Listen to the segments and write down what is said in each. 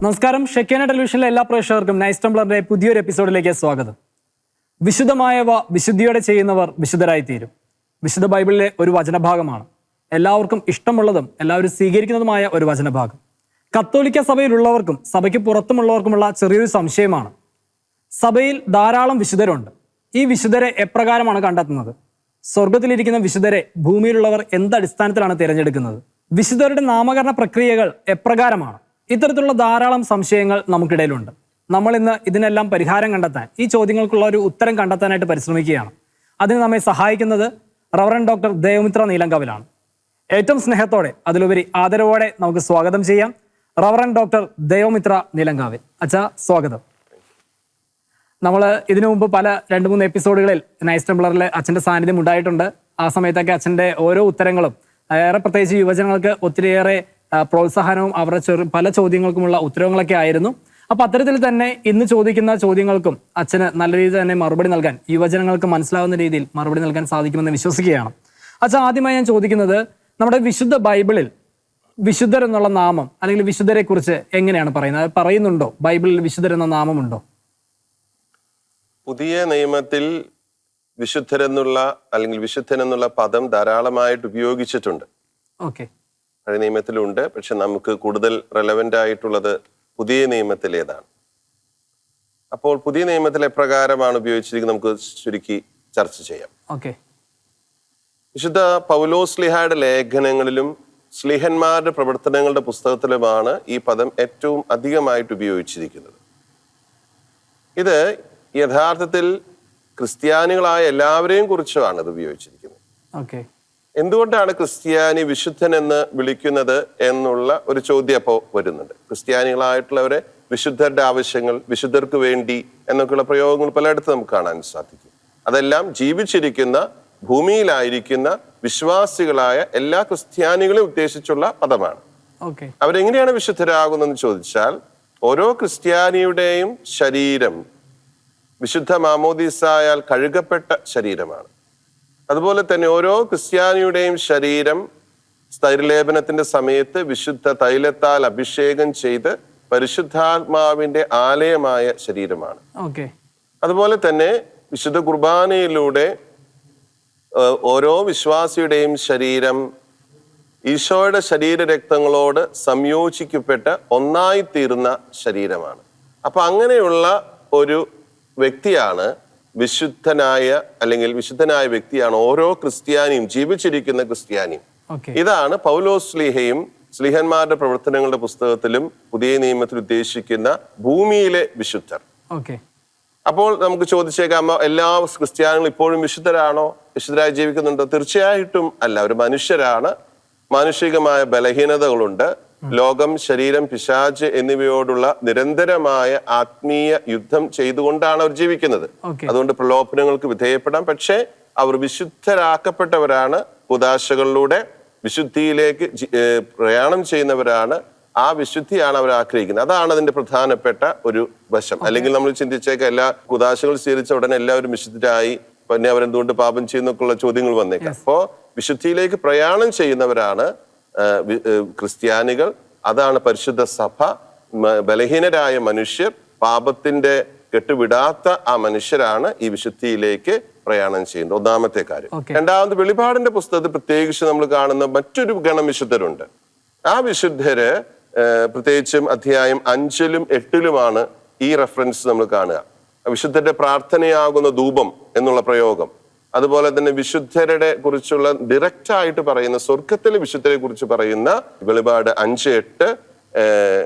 നമസ്കാരം. ഷെക്കേന ടെലിവിഷനിലെ എല്ലാ പ്രേക്ഷകർക്കും നൈസ് ടംബ്ലറിന്റെ പുതിയൊരു എപ്പിസോഡിലേക്ക് സ്വാഗതം. വിശുദ്ധമായവ വിശുദ്ധിയോടെ ചെയ്യുന്നവർ വിശുദ്ധരായിത്തീരും. വിശുദ്ധ ബൈബിളിലെ ഒരു വചനഭാഗമാണ്. എല്ലാവർക്കും ഇഷ്ടമുള്ളതും എല്ലാവരും സ്വീകരിക്കുന്നതുമായ ഒരു വചനഭാഗം. കത്തോലിക്ക സഭയിലുള്ളവർക്കും സഭയ്ക്ക് പുറത്തുമുള്ളവർക്കുമുള്ള ചെറിയൊരു സംശയമാണ്. സഭയിൽ ധാരാളം വിശുദ്ധരുണ്ട്. ഈ വിശുദ്ധരെ എപ്രകാരമാണ് കണ്ടെത്തുന്നത്? സ്വർഗത്തിലിരിക്കുന്ന വിശുദ്ധരെ ഭൂമിയിലുള്ളവർ എന്തടിസ്ഥാനത്തിലാണ് തിരഞ്ഞെടുക്കുന്നത്? വിശുദ്ധരുടെ നാമകരണ പ്രക്രിയകൾ എപ്രകാരമാണ്? ഇത്തരത്തിലുള്ള ധാരാളം സംശയങ്ങൾ നമുക്കിടയിലുണ്ട്. നമ്മൾ ഇന്ന് ഇതിനെല്ലാം പരിഹാരം കണ്ടെത്താൻ, ഈ ചോദ്യങ്ങൾക്കുള്ള ഒരു ഉത്തരം കണ്ടെത്താനായിട്ട് പരിശ്രമിക്കുകയാണ്. അതിന് നമ്മെ സഹായിക്കുന്നത് റവറൻഡ് ഡോക്ടർ ദേവമിത്ര നീലങ്കാവിലാണ്. ഏറ്റവും സ്നേഹത്തോടെ, അതിലുപരി ആദരവോടെ നമുക്ക് സ്വാഗതം ചെയ്യാം റവറൻഡ് ഡോക്ടർ ദേവമിത്ര നീലങ്കാവിൽ. അച്ഛാ, സ്വാഗതം. നമ്മൾ ഇതിനു മുമ്പ് പല 2-3 എപ്പിസോഡുകളിൽ നൈസ് ടംബ്ലറിൽ അച്ഛൻ്റെ സാന്നിധ്യം ഉണ്ടായിട്ടുണ്ട്. ആ സമയത്തൊക്കെ അച്ഛൻ്റെ ഓരോ ഉത്തരങ്ങളും ഏറെ പ്രത്യേകിച്ച് യുവജനങ്ങൾക്ക് ഒത്തിരിയേറെ പ്രോത്സാഹനവും അവരുടെ പല ചോദ്യങ്ങൾക്കുമുള്ള ഉത്തരവുകളൊക്കെ ആയിരുന്നു. അപ്പൊ അത്തരത്തിൽ തന്നെ ഇന്ന് ചോദിക്കുന്ന ചോദ്യങ്ങൾക്കും അച്ഛന് നല്ല രീതിയിൽ തന്നെ മറുപടി നൽകാൻ, യുവജനങ്ങൾക്ക് മനസ്സിലാവുന്ന രീതിയിൽ മറുപടി നൽകാൻ സാധിക്കുമെന്ന് വിശ്വസിക്കുകയാണ്. അച്ഛൻ, ആദ്യമായി ഞാൻ ചോദിക്കുന്നത്, നമ്മുടെ വിശുദ്ധ ബൈബിളിൽ വിശുദ്ധർ എന്നുള്ള നാമം അല്ലെങ്കിൽ വിശുദ്ധരെ കുറിച്ച് എങ്ങനെയാണ് പറയുന്നത്? പറയുന്നുണ്ടോ ബൈബിളിൽ വിശുദ്ധർ എന്ന നാമമുണ്ടോ? പുതിയ നിയമത്തിൽ വിശുദ്ധരെന്നുള്ള അല്ലെങ്കിൽ വിശുദ്ധൻ എന്നുള്ള പദം ധാരാളമായിട്ട് ഉപയോഗിച്ചിട്ടുണ്ട്. ഓക്കെ, പഴയ നിയമത്തിലുണ്ട്. പക്ഷെ നമുക്ക് കൂടുതൽ റെലവെന്റ് ആയിട്ടുള്ളത് പുതിയ നിയമത്തിലേതാണ്. അപ്പോൾ പുതിയ നിയമത്തിൽ എപ്രകാരമാണ് ഉപയോഗിച്ചിരിക്കുന്നത് നമുക്ക് ചുരുക്കി ചർച്ച ചെയ്യാം. ഓക്കെ. വിശുദ്ധ പൗലോസ് ശ്ലീഹായുടെ ലേഖനങ്ങളിലും ശ്ലീഹന്മാരുടെ പ്രവർത്തനങ്ങളുടെ പുസ്തകത്തിലുമാണ് ഈ പദം ഏറ്റവും അധികമായിട്ട് ഉപയോഗിച്ചിരിക്കുന്നത്. ഇത് യഥാർത്ഥത്തിൽ ക്രിസ്ത്യാനികളായ എല്ലാവരെയും കുറിച്ചാണ് ഇത് ഉപയോഗിച്ചിരിക്കുന്നത്. ഓക്കെ. എന്തുകൊണ്ടാണ് ക്രിസ്ത്യാനി വിശുദ്ധൻ എന്ന് വിളിക്കുന്നത് എന്നുള്ള ഒരു ചോദ്യം അപ്പോൾ വരുന്നുണ്ട്. ക്രിസ്ത്യാനികളായിട്ടുള്ളവരെ വിശുദ്ധരുടെ ആവശ്യങ്ങൾ, വിശുദ്ധർക്ക് വേണ്ടി എന്നൊക്കെയുള്ള പ്രയോഗങ്ങൾ പലയിടത്തും നമുക്ക് കാണാൻ സാധിക്കും. അതെല്ലാം ജീവിച്ചിരിക്കുന്ന, ഭൂമിയിലായിരിക്കുന്ന വിശ്വാസികളായ എല്ലാ ക്രിസ്ത്യാനികളെയും ഉദ്ദേശിച്ചുള്ള പദമാണ്. അവരെങ്ങനെയാണ് വിശുദ്ധരാകുന്നതെന്ന് ചോദിച്ചാൽ, ഓരോ ക്രിസ്ത്യാനിയുടെയും ശരീരം വിശുദ്ധ മാമോദീസായാൽ കഴുകപ്പെട്ട ശരീരമാണ്. അതുപോലെ തന്നെ ഓരോ ക്രിസ്ത്യാനിയുടെയും ശരീരം സ്ഥൈര്യലേപനത്തിന്റെ സമയത്ത് വിശുദ്ധ തൈലത്താൽ അഭിഷേകം ചെയ്ത് പരിശുദ്ധാത്മാവിന്റെ ആലയമായ ശരീരമാണ്. അതുപോലെ തന്നെ വിശുദ്ധ കുർബാനയിലൂടെ ഓരോ വിശ്വാസിയുടെയും ശരീരം ഈശോയുടെ ശരീരരക്തങ്ങളോട് സംയോജിക്കപ്പെട്ട ഒന്നായിത്തീരുന്ന ശരീരമാണ്. അപ്പൊ അങ്ങനെയുള്ള ഒരു വ്യക്തിയാണ് വിശുദ്ധനായ അല്ലെങ്കിൽ വിശുദ്ധനായ വ്യക്തിയാണ് ഓരോ ക്രിസ്ത്യാനിയും, ജീവിച്ചിരിക്കുന്ന ക്രിസ്ത്യാനിയും. ഇതാണ് പൗലോസ് ശ്ലീഹയും ശ്ലീഹന്മാരുടെ പ്രവർത്തനങ്ങളുടെ പുസ്തകത്തിലും പുതിയ നിയമത്തിൽ ഉദ്ദേശിക്കുന്ന ഭൂമിയിലെ വിശുദ്ധർ. അപ്പോൾ നമുക്ക് ചോദിച്ചേക്കാം, എല്ലാ ക്രിസ്ത്യാനികളും ഇപ്പോഴും വിശുദ്ധരാണോ, വിശുദ്ധരായി ജീവിക്കുന്നുണ്ടോ? തീർച്ചയായിട്ടും അല്ല. അവർ മനുഷ്യരാണ്. മാനുഷികമായ ബലഹീനതകളുണ്ട്. ലോകം, ശരീരം, പിശാച് എന്നിവയോടുള്ള നിരന്തരമായ ആത്മീയ യുദ്ധം ചെയ്തുകൊണ്ടാണ് അവർ ജീവിക്കുന്നത്. അതുകൊണ്ട് പ്രലോഭനങ്ങൾക്ക് വിധേയപ്പെടാം. പക്ഷേ അവർ വിശുദ്ധരാക്കപ്പെട്ടവരാണ്. കുദാശകളിലൂടെ വിശുദ്ധിയിലേക്ക് പ്രയാണം ചെയ്യുന്നവരാണ്. ആ വിശുദ്ധിയാണ് അവർ ആഗ്രഹിക്കുന്നത്. അതാണ് അതിന്റെ പ്രധാനപ്പെട്ട ഒരു വശം. അല്ലെങ്കിൽ നമ്മൾ ചിന്തിച്ചേക്കാം, എല്ലാ കുദാശകൾ സ്വീകരിച്ച ഉടനെ എല്ലാവരും വിശുദ്ധരായി, പിന്നെ അവരെന്തുകൊണ്ട് പാപം ചെയ്യുന്നൊക്കെയുള്ള ചോദ്യങ്ങൾ വന്നേക്കാം. അപ്പോ വിശുദ്ധിയിലേക്ക് പ്രയാണം ചെയ്യുന്നവരാണ് ക്രിസ്ത്യാനികൾ. അതാണ് പരിശുദ്ധ സഭ. ബലഹീനരായ മനുഷ്യർ, പാപത്തിന്റെ കെട്ടുവിടാത്ത ആ മനുഷ്യരാണ് ഈ വിശുദ്ധിയിലേക്ക് പ്രയാണം ചെയ്യുന്നത്. ഒന്നാമത്തെ കാര്യം. രണ്ടാമത്, വെളിപാടിന്റെ പുസ്തകത്തിൽ പ്രത്യേകിച്ച് നമ്മൾ കാണുന്ന മറ്റൊരു ഗണം വിശുദ്ധരുണ്ട്. ആ വിശുദ്ധര് പ്രത്യേകിച്ചും അധ്യായം 5-ലും 8-ലുമാണ് ഈ റെഫറൻസ് നമ്മൾ കാണുക. വിശുദ്ധരുടെ പ്രാർത്ഥനയാകുന്ന ധൂപം എന്നുള്ള പ്രയോഗം, അതുപോലെ തന്നെ വിശുദ്ധരുടെ കുറിച്ചുള്ള ഡയറക്റ്റ് ആയിട്ട് പറയുന്ന സ്വർഗത്തിലെ വിശുദ്ധരെ കുറിച്ച് പറയുന്ന വെളിപാട് 5-8,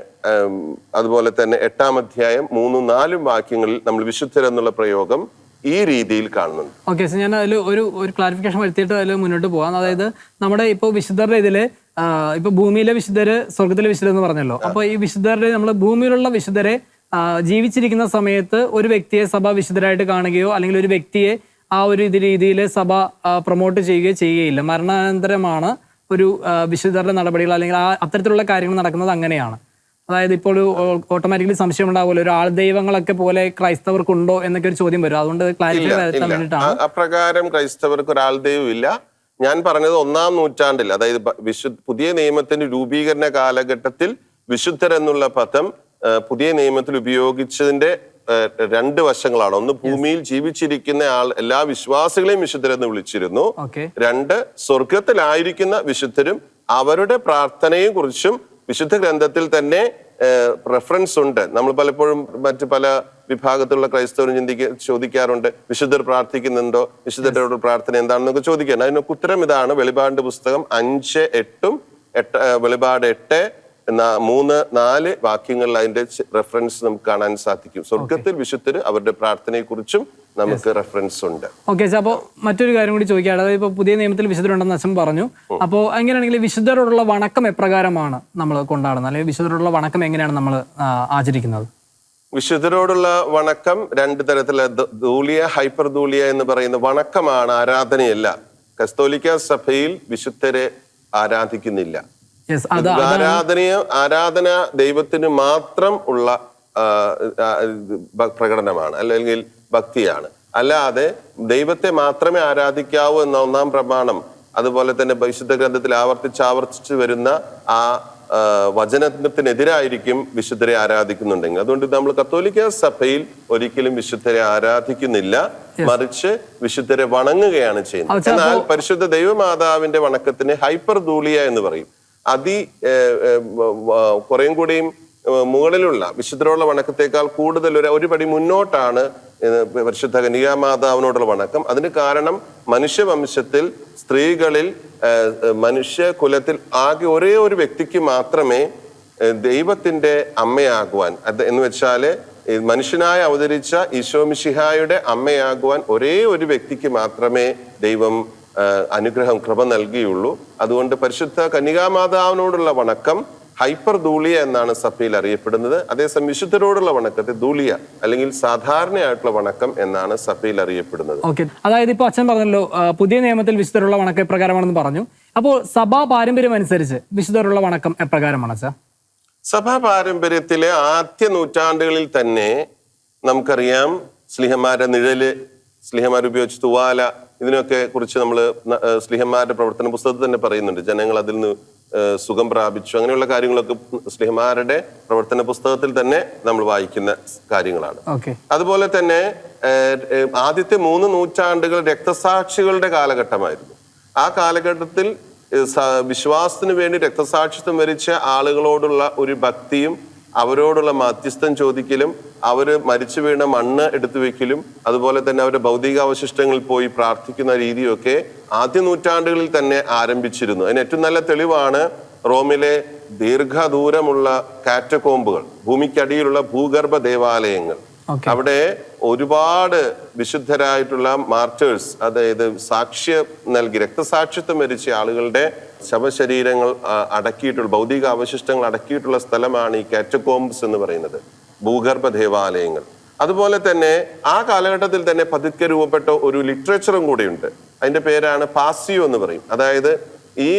അതുപോലെ തന്നെ 8-ാം അധ്യായം 3-4 വാക്യങ്ങളിൽ നമ്മൾ വിശുദ്ധരെന്നുള്ള പ്രയോഗം ഈ രീതിയിൽ കാണുന്നുണ്ട്. ഓക്കെ, ഞാൻ അതിൽ ഒരു ക്ലാരിഫിക്കേഷൻ വരുത്തിയിട്ട് അതിൽ മുന്നോട്ട് പോകാം. അതായത് നമ്മുടെ ഇപ്പോൾ വിശുദ്ധരുടെ ഇതില് ഇപ്പൊ ഭൂമിയിലെ വിശുദ്ധര്, സ്വർഗത്തിലെ വിശുദ്ധർ എന്ന് പറഞ്ഞല്ലോ. അപ്പൊ ഈ വിശുദ്ധരുടെ, നമ്മൾ ഭൂമിയിലുള്ള വിശുദ്ധരെ ജീവിച്ചിരിക്കുന്ന സമയത്ത് ഒരു വ്യക്തിയെ സഭ വിശുദ്ധരായിട്ട് കാണുകയോ അല്ലെങ്കിൽ ഒരു വ്യക്തിയെ ആ ഒരു രീതിയിൽ സഭ പ്രൊമോട്ട് ചെയ്യുകയോ ചെയ്യുകയില്ല. മരണാനന്തരമാണ് ഒരു വിശുദ്ധരുടെ നടപടികൾ അല്ലെങ്കിൽ അത്തരത്തിലുള്ള കാര്യങ്ങൾ നടക്കുന്നത്. അങ്ങനെയാണ്. അതായത് ഇപ്പോൾ ഓട്ടോമാറ്റിക്കലി സംശയം ഉണ്ടാവുമല്ലോ, ഒരു ആൾ ദൈവങ്ങളൊക്കെ പോലെ ക്രൈസ്തവർക്കുണ്ടോ എന്നൊക്കെ ഒരു ചോദ്യം വരും. അതുകൊണ്ട് ക്ലാരിഫൈ വരുത്താൻ വേണ്ടിയിട്ടാണ്. അപ്രകാരം ക്രൈസ്തവർക്ക് ഒരാൾ ദൈവം ഇല്ല. ഞാൻ പറഞ്ഞത് 1-ാം നൂറ്റാണ്ടിൽ, അതായത് പുതിയ നിയമത്തിന്റെ രൂപീകരണ കാലഘട്ടത്തിൽ വിശുദ്ധർ എന്നുള്ള പദം പുതിയ നിയമത്തിൽ ഉപയോഗിച്ചതിന്റെ രണ്ട് വശങ്ങളാണ്. ഒന്ന്, ഭൂമിയിൽ ജീവിച്ചിരിക്കുന്ന എല്ലാ വിശ്വാസികളെയും വിശുദ്ധരെന്ന് വിളിച്ചിരുന്നു. രണ്ട്, സ്വർഗത്തിലായിരിക്കുന്ന വിശുദ്ധരും അവരുടെ പ്രാർത്ഥനയെ കുറിച്ചും വിശുദ്ധ ഗ്രന്ഥത്തിൽ തന്നെ റെഫറൻസ് ഉണ്ട്. നമ്മൾ പലപ്പോഴും മറ്റു പല വിഭാഗത്തിലുള്ള ക്രൈസ്തവരും ചോദിക്കാറുണ്ട്, വിശുദ്ധർ പ്രാർത്ഥിക്കുന്നുണ്ടോ, വിശുദ്ധരുടെ പ്രാർത്ഥന എന്താണെന്നൊക്കെ ചോദിക്കാറുണ്ട്. അതിനൊക്കെ ഉത്തരം ഇതാണ്. വെളിപാടിന്റെ പുസ്തകം 5:8 വെളിപാട് 8:3-4 വാക്യങ്ങളിൽ അതിന്റെ റെഫറൻസ് നമുക്ക് കാണാൻ സാധിക്കും. സ്വർഗത്തിൽ വിശുദ്ധര് അവരുടെ പ്രാർത്ഥനയെ കുറിച്ചും നമുക്ക് റെഫറൻസ് ഉണ്ട്. ഓക്കെ, അപ്പോൾ മറ്റൊരു കാര്യം കൂടി ചോദിക്കുകയാണ്. അതായത് ഇപ്പോൾ പുതിയ നിയമത്തിൽ വിശുദ്ധരുണ്ടെന്ന് അച്ഛൻ പറഞ്ഞു. അപ്പോൾ അങ്ങനെയാണെങ്കിൽ വിശുദ്ധരോടുള്ള വണക്കം എപ്രകാരമാണ് നമ്മൾ കൊണ്ടാടുന്നത്, അല്ലെങ്കിൽ വിശുദ്ധരോടുള്ള വണക്കം എങ്ങനെയാണ് നമ്മൾ ആചരിക്കുന്നത്? വിശുദ്ധരോടുള്ള വണക്കം രണ്ട് തരത്തിലുള്ള ധൂലിയ, ഹൈപ്പർ ധൂലിയ എന്ന് പറയുന്ന വണക്കമാണ്, ആരാധനയല്ല. കത്തോലിക്ക സഭയിൽ വിശുദ്ധരെ ആരാധിക്കുന്നില്ല. ആരാധന ദൈവത്തിന് മാത്രം ഉള്ള പ്രകടനമാണ്, അല്ലെങ്കിൽ ഭക്തിയാണ്. അല്ലാതെ ദൈവത്തെ മാത്രമേ ആരാധിക്കാവൂ എന്ന ഒന്നാം പ്രമാണം, അതുപോലെ തന്നെ വിശുദ്ധ ഗ്രന്ഥത്തിൽ ആവർത്തിച്ച് വരുന്ന ആ വചനത്തിനെതിരായിരിക്കും വിശുദ്ധരെ ആരാധിക്കുന്നുണ്ടെങ്കിൽ. അതുകൊണ്ട് നമ്മൾ കത്തോലിക്ക സഭയിൽ ഒരിക്കലും വിശുദ്ധരെ ആരാധിക്കുന്നില്ല, മറിച്ച് വിശുദ്ധരെ വണങ്ങുകയാണ് ചെയ്യുന്നത്. എന്നാൽ പരിശുദ്ധ ദൈവമാതാവിന്റെ വണക്കത്തിന് ഹൈപ്പർ ധൂലിയ എന്ന് പറയും. കുറേയും കൂടിയും മുകളിലുള്ള വിശുദ്ധരോടുള്ള വണക്കത്തെക്കാൾ കൂടുതൽ ഒരു പടി മുന്നോട്ടാണ് പരിശുദ്ധ കന്യകാമാതാവിനോടുള്ള വണക്കം. അതിന് കാരണം മനുഷ്യവംശത്തിൽ സ്ത്രീകളിൽ മനുഷ്യകുലത്തിൽ ആകെ ഒരേ ഒരു വ്യക്തിക്ക് മാത്രമേ ദൈവത്തിന്റെ അമ്മയാകുവാൻ, എന്ന് വെച്ചാല് മനുഷ്യനായി അവതരിച്ച ഈശോ മിശിഹായുടെ അമ്മയാകുവാൻ ഒരേ ഒരു വ്യക്തിക്ക് മാത്രമേ ദൈവം അനുഗ്രഹം, കൃപ നൽകിയുള്ളൂ. അതുകൊണ്ട് പരിശുദ്ധ കന്യകാമാതാവിനോടുള്ള വണക്കം ഹൈപ്പർ ധൂലിയ എന്നാണ് സഭയിൽ അറിയപ്പെടുന്നത്. അതേസമയം വിശുദ്ധരോടുള്ള വണക്കത്തെ ധൂലിയ അല്ലെങ്കിൽ സാധാരണയായിട്ടുള്ള വണക്കം എന്നാണ് സഭയിൽ അറിയപ്പെടുന്നത്. ഓക്കെ, അതായത് ഇപ്പൊ അച്ഛൻ പറഞ്ഞല്ലോ പുതിയ നിയമത്തിൽ വിശുദ്ധരുള്ള വണക്കം എപ്രകാരമാണെന്ന് പറഞ്ഞു. അപ്പോൾ സഭാ പാരമ്പര്യം അനുസരിച്ച് വിശുദ്ധരുള്ള വണക്കം എപ്രകാരമാണ് അച്ഛാ? സഭാ പാരമ്പര്യത്തിലെ ആദ്യ നൂറ്റാണ്ടുകളിൽ തന്നെ നമുക്കറിയാം, സ്ലീഹന്മാരുടെ നിഴല്, സ്ലീഹന്മാർ ഉപയോഗിച്ച് തുവാല, ഇതിനൊക്കെ കുറിച്ച് നമ്മൾ സ്ലീഹന്മാരുടെ പ്രവർത്തന പുസ്തകത്തിൽ തന്നെ പറയുന്നുണ്ട്. ജനങ്ങൾ അതിൽ നിന്ന് സുഖം പ്രാപിച്ചു, അങ്ങനെയുള്ള കാര്യങ്ങളൊക്കെ സ്ലീഹന്മാരുടെ പ്രവർത്തന പുസ്തകത്തിൽ തന്നെ നമ്മൾ വായിക്കുന്ന കാര്യങ്ങളാണ്. അതുപോലെ തന്നെ ആദ്യത്തെ 3 നൂറ്റാണ്ടുകൾ രക്തസാക്ഷികളുടെ കാലഘട്ടമായിരുന്നു. ആ കാലഘട്ടത്തിൽ വിശ്വാസത്തിന് വേണ്ടി രക്തസാക്ഷിത്വം വരിച്ച ആളുകളോടുള്ള ഒരു ഭക്തിയും അവരോടുള്ള മധ്യസ്ഥം ചോദിക്കലും അവര് മരിച്ചു വീണ മണ്ണ് എടുത്തു വെക്കലും അതുപോലെ തന്നെ അവരുടെ ഭൗതികാവശിഷ്ടങ്ങളിൽ പോയി പ്രാർത്ഥിക്കുന്ന രീതിയൊക്കെ ആദ്യ നൂറ്റാണ്ടുകളിൽ തന്നെ ആരംഭിച്ചിരുന്നു. അതിന് ഏറ്റവും നല്ല തെളിവാണ് റോമിലെ ദീർഘദൂരമുള്ള കാറ്റകോമ്പുകൾ, ഭൂമിക്കടിയിലുള്ള ഭൂഗർഭ ദേവാലയങ്ങൾ. അവിടെ ഒരുപാട് വിശുദ്ധരായിട്ടുള്ള മാർട്ടേഴ്സ്, അതായത് സാക്ഷ്യം നൽകി രക്തസാക്ഷിത്വം വരിച്ച ആളുകളുടെ ശവശരീരങ്ങൾ അടക്കിയിട്ടുള്ള ഭൗതിക അവശിഷ്ടങ്ങൾ അടക്കിയിട്ടുള്ള സ്ഥലമാണ് ഈ കാറ്റകോംബ്സ് എന്ന് പറയുന്നത്, ഭൂഗർഭ ദേവാലയങ്ങൾ. അതുപോലെ തന്നെ ആ കാലഘട്ടത്തിൽ തന്നെ പതുക്കെ രൂപപ്പെട്ട ഒരു ലിറ്ററേച്ചറും കൂടെയുണ്ട്. അതിന്റെ പേരാണ് പാസിയോ എന്ന് പറയും. അതായത് ഈ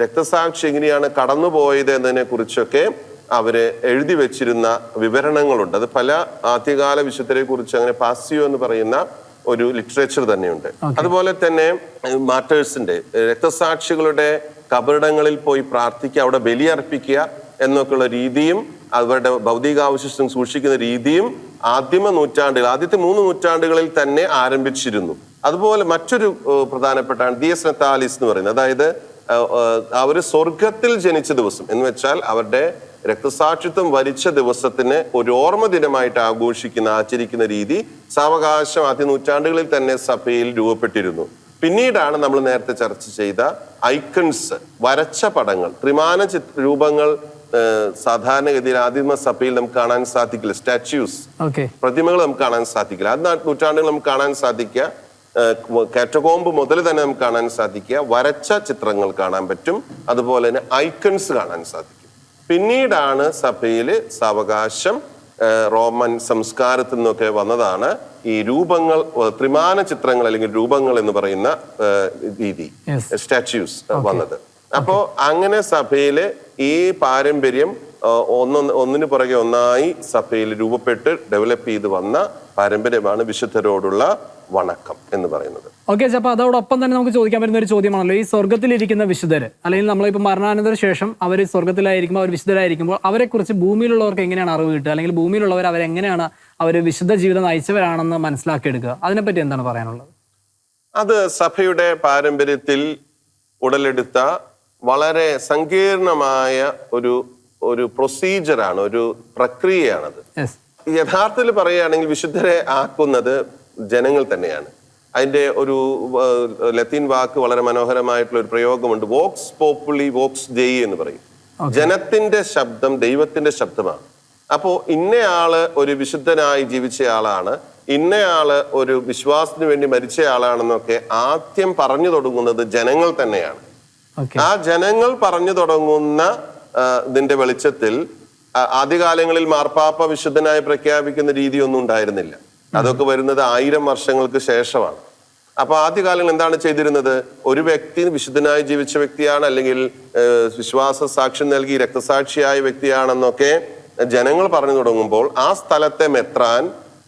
രക്തസാക്ഷി എങ്ങനെയാണ് കടന്നുപോയത് എന്നതിനെ കുറിച്ചൊക്കെ അവര് എഴുതി വെച്ചിരുന്ന വിവരണങ്ങളുണ്ട്. അത് പല ആദ്യകാല വിശുദ്ധരെ കുറിച്ച് അങ്ങനെ പാസിയോ എന്ന് പറയുന്ന ഒരു ലിറ്ററേച്ചർ തന്നെയുണ്ട്. അതുപോലെ തന്നെ മാർട്ടേഴ്സിന്റെ, രക്തസാക്ഷികളുടെ കബറിടങ്ങളിൽ പോയി പ്രാർത്ഥിക്കുക, അവിടെ ബലിയർപ്പിക്കുക എന്നൊക്കെയുള്ള രീതിയും അവരുടെ ഭൗതികാവശിഷ്ടം സൂക്ഷിക്കുന്ന രീതിയും ആദ്യത്തെ 3 നൂറ്റാണ്ടുകളിൽ തന്നെ ആരംഭിച്ചിരുന്നു. അതുപോലെ മറ്റൊരു പ്രധാനപ്പെട്ടാണ് ദിയസ് നത്താലിസ് എന്ന് പറയുന്നത്. അതായത് അവര് സ്വർഗത്തിൽ ജനിച്ച ദിവസം എന്ന് വെച്ചാൽ അവരുടെ രക്തസാക്ഷിത്വം വരിച്ച ദിവസത്തിന് ഒരു ഓർമ്മ ദിനമായിട്ട് ആചരിക്കുന്ന രീതി സാവകാശം ആദ്യ നൂറ്റാണ്ടുകളിൽ തന്നെ സഭയിൽ രൂപപ്പെട്ടിരുന്നു. പിന്നീടാണ് നമ്മൾ നേരത്തെ ചർച്ച ചെയ്ത ഐക്കൺസ്, വരച്ച പടങ്ങൾ, ത്രിമാന രൂപങ്ങൾ സാധാരണഗതിയിൽ ആദിമ സഭയിൽ നമുക്ക് കാണാൻ സാധിക്കില്ല. സ്റ്റാച്യൂസ്, പ്രതിമകൾ നമുക്ക് കാണാൻ സാധിക്കില്ല. ആദ്യ നൂറ്റാണ്ടുകൾ നമുക്ക് കാണാൻ സാധിക്കുക, കാറ്റകോംബ് മുതൽ തന്നെ നമുക്ക് കാണാൻ സാധിക്കുക, വരച്ച ചിത്രങ്ങൾ കാണാൻ പറ്റും, അതുപോലെ തന്നെ ഐക്കൺസ് കാണാൻ സാധിക്കും. പിന്നീടാണ് സഭയിൽ സാവകാശം റോമൻ സംസ്കാരത്തിൽ നിന്നൊക്കെ വന്നതാണ് ഈ രൂപങ്ങൾ, ത്രിമാന ചിത്രങ്ങൾ അല്ലെങ്കിൽ രൂപങ്ങൾ എന്ന് പറയുന്ന രീതി, സ്റ്റാച്യൂസ് വന്നത്. അപ്പോ അങ്ങനെ സഭയില് ഈ പാരമ്പര്യം ഒന്നിനു പുറകെ ഒന്നായി സഭയിൽ രൂപപ്പെട്ട് ഡെവലപ്പ് ചെയ്ത് വന്ന പാരമ്പര്യമാണ് വിശുദ്ധരോടുള്ള വണക്കം എന്ന് പറയുന്നത്. ഓക്കെ, അപ്പോൾ അതോടൊപ്പം തന്നെ നമുക്ക് ചോദിക്കാൻ പറ്റുന്ന ഒരു ചോദ്യമാണല്ലോ, ഈ സ്വർഗത്തിലിരിക്കുന്ന വിശുദ്ധര്, അല്ലെങ്കിൽ നമ്മളിപ്പോൾ മരണാനന്തര ശേഷം അവർ സ്വർഗത്തിലായിരിക്കുമ്പോൾ, അവർ വിശുദ്ധരായിരിക്കുമ്പോൾ അവരെക്കുറിച്ച് ഭൂമിയിലുള്ളവർക്ക് എങ്ങനെയാണ് അറിവ് കിട്ടുക, അല്ലെങ്കിൽ ഭൂമിയിലുള്ളവർ അവരെങ്ങനെയാണ് അവർ വിശുദ്ധ ജീവിതം നയിച്ചവരാണെന്ന് മനസ്സിലാക്കിയെടുക്കുക? അതിനെപ്പറ്റി എന്താണ് പറയാനുള്ളത്? അത് സഭയുടെ പാരമ്പര്യത്തിൽ ഉടലെടുത്ത വളരെ സങ്കീർണമായ ഒരു പ്രൊസീജിയറാണ്, ഒരു പ്രക്രിയയാണത്. യഥാർത്ഥത്തിൽ പറയുകയാണെങ്കിൽ വിശുദ്ധരെ ആക്കുന്നത് ജനങ്ങൾ തന്നെയാണ്. അതിന്റെ ഒരു ലത്തീൻ വാക്ക് വളരെ മനോഹരമായിട്ടുള്ള ഒരു പ്രയോഗമുണ്ട്, വോക്സ് പോപ്പുലി വോക്സ് ഡെയി എന്ന് പറയും. ജനത്തിന്റെ ശബ്ദം ദൈവത്തിന്റെ ശബ്ദമാണ്. അപ്പോ ഇന്നയാള് ഒരു വിശുദ്ധനായി ജീവിച്ചയാളാണ്, ഇന്നയാള് ഒരു വിശ്വാസത്തിന് വേണ്ടി മരിച്ചയാളാണെന്നൊക്കെ ആദ്യം പറഞ്ഞു തുടങ്ങുന്നത് ജനങ്ങൾ തന്നെയാണ്. ആ ജനങ്ങൾ പറഞ്ഞു തുടങ്ങുന്ന ഇതിന്റെ വെളിച്ചത്തിൽ ആദ്യകാലങ്ങളിൽ മാർപ്പാപ്പ വിശുദ്ധനായി പ്രഖ്യാപിക്കുന്ന രീതിയൊന്നും ഉണ്ടായിരുന്നില്ല. അതൊക്കെ വരുന്നത് 1000 വർഷങ്ങൾക്ക് ശേഷമാണ്. അപ്പൊ ആദ്യകാലങ്ങൾ എന്താണ് ചെയ്തിരുന്നത്? ഒരു വ്യക്തി വിശുദ്ധനായി ജീവിച്ച വ്യക്തിയാണ്, അല്ലെങ്കിൽ വിശ്വാസ സാക്ഷ്യം നൽകി രക്തസാക്ഷിയായ വ്യക്തിയാണെന്നൊക്കെ ജനങ്ങൾ പറഞ്ഞു തുടങ്ങുമ്പോൾ ആ സ്ഥലത്തെ മെത്രാൻ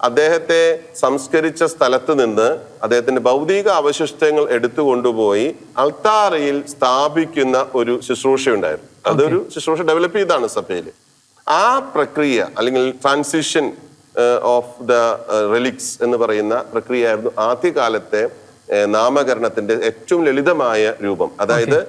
അദ്ദേഹത്തെ സംസ്കരിച്ച സ്ഥലത്ത് നിന്ന് അദ്ദേഹത്തിന്റെ ഭൗതിക അവശിഷ്ടങ്ങൾ എടുത്തു കൊണ്ടുപോയി അൾത്താരയിൽ സ്ഥാപിക്കുന്ന ഒരു ശുശ്രൂഷ ഉണ്ടായിരുന്നു. അതൊരു ശുശ്രൂഷ ഡെവലപ്പ് ചെയ്താണ് സഭയിൽ. ആ പ്രക്രിയ അല്ലെങ്കിൽ ട്രാൻസിഷൻ ഓഫ് ദ റെലിക്സ് എന്ന് പറയുന്ന പ്രക്രിയയായിരുന്നു ആദ്യകാലത്തെ നാമകരണത്തിന്റെ ഏറ്റവും ലളിതമായ രൂപം. അതായത്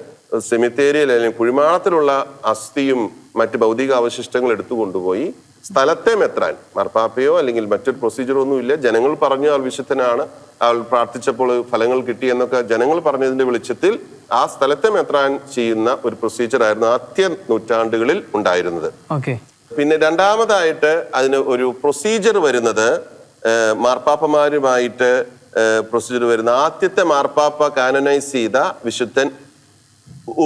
സെമിത്തേരിയിൽ അല്ലെങ്കിൽ കുഴിമാടത്തിലുള്ള അസ്ഥിയും മറ്റ് ഭൗതിക അവശിഷ്ടങ്ങൾ എടുത്തു കൊണ്ടുപോയി സ്ഥലത്തെ മെത്രാൻ, മാർപ്പാപ്പയോ അല്ലെങ്കിൽ മറ്റൊരു പ്രൊസീജിയറോ ഒന്നുമില്ല, ജനങ്ങൾ പറഞ്ഞു ആൾ വിശുദ്ധനാണ്, ആൾ പ്രാർത്ഥിച്ചപ്പോൾ ഫലങ്ങൾ കിട്ടി എന്നൊക്കെ ജനങ്ങൾ പറഞ്ഞതിന്റെ വെളിച്ചത്തിൽ ആ സ്ഥലത്തെ മെത്രാൻ ചെയ്യുന്ന ഒരു പ്രൊസീജിയർ ആയിരുന്നു ആദ്യ നൂറ്റാണ്ടുകളിൽ ഉണ്ടായിരുന്നത്. പിന്നെ രണ്ടാമതായിട്ട് അതിന് ഒരു പ്രൊസീജിയർ വരുന്നത് മാർപ്പാപ്പമാരുമായിട്ട് പ്രൊസീജിയർ വരുന്ന ആദ്യത്തെ മാർപ്പാപ്പ കാനനൈസ് ചെയ്ത വിശുദ്ധൻ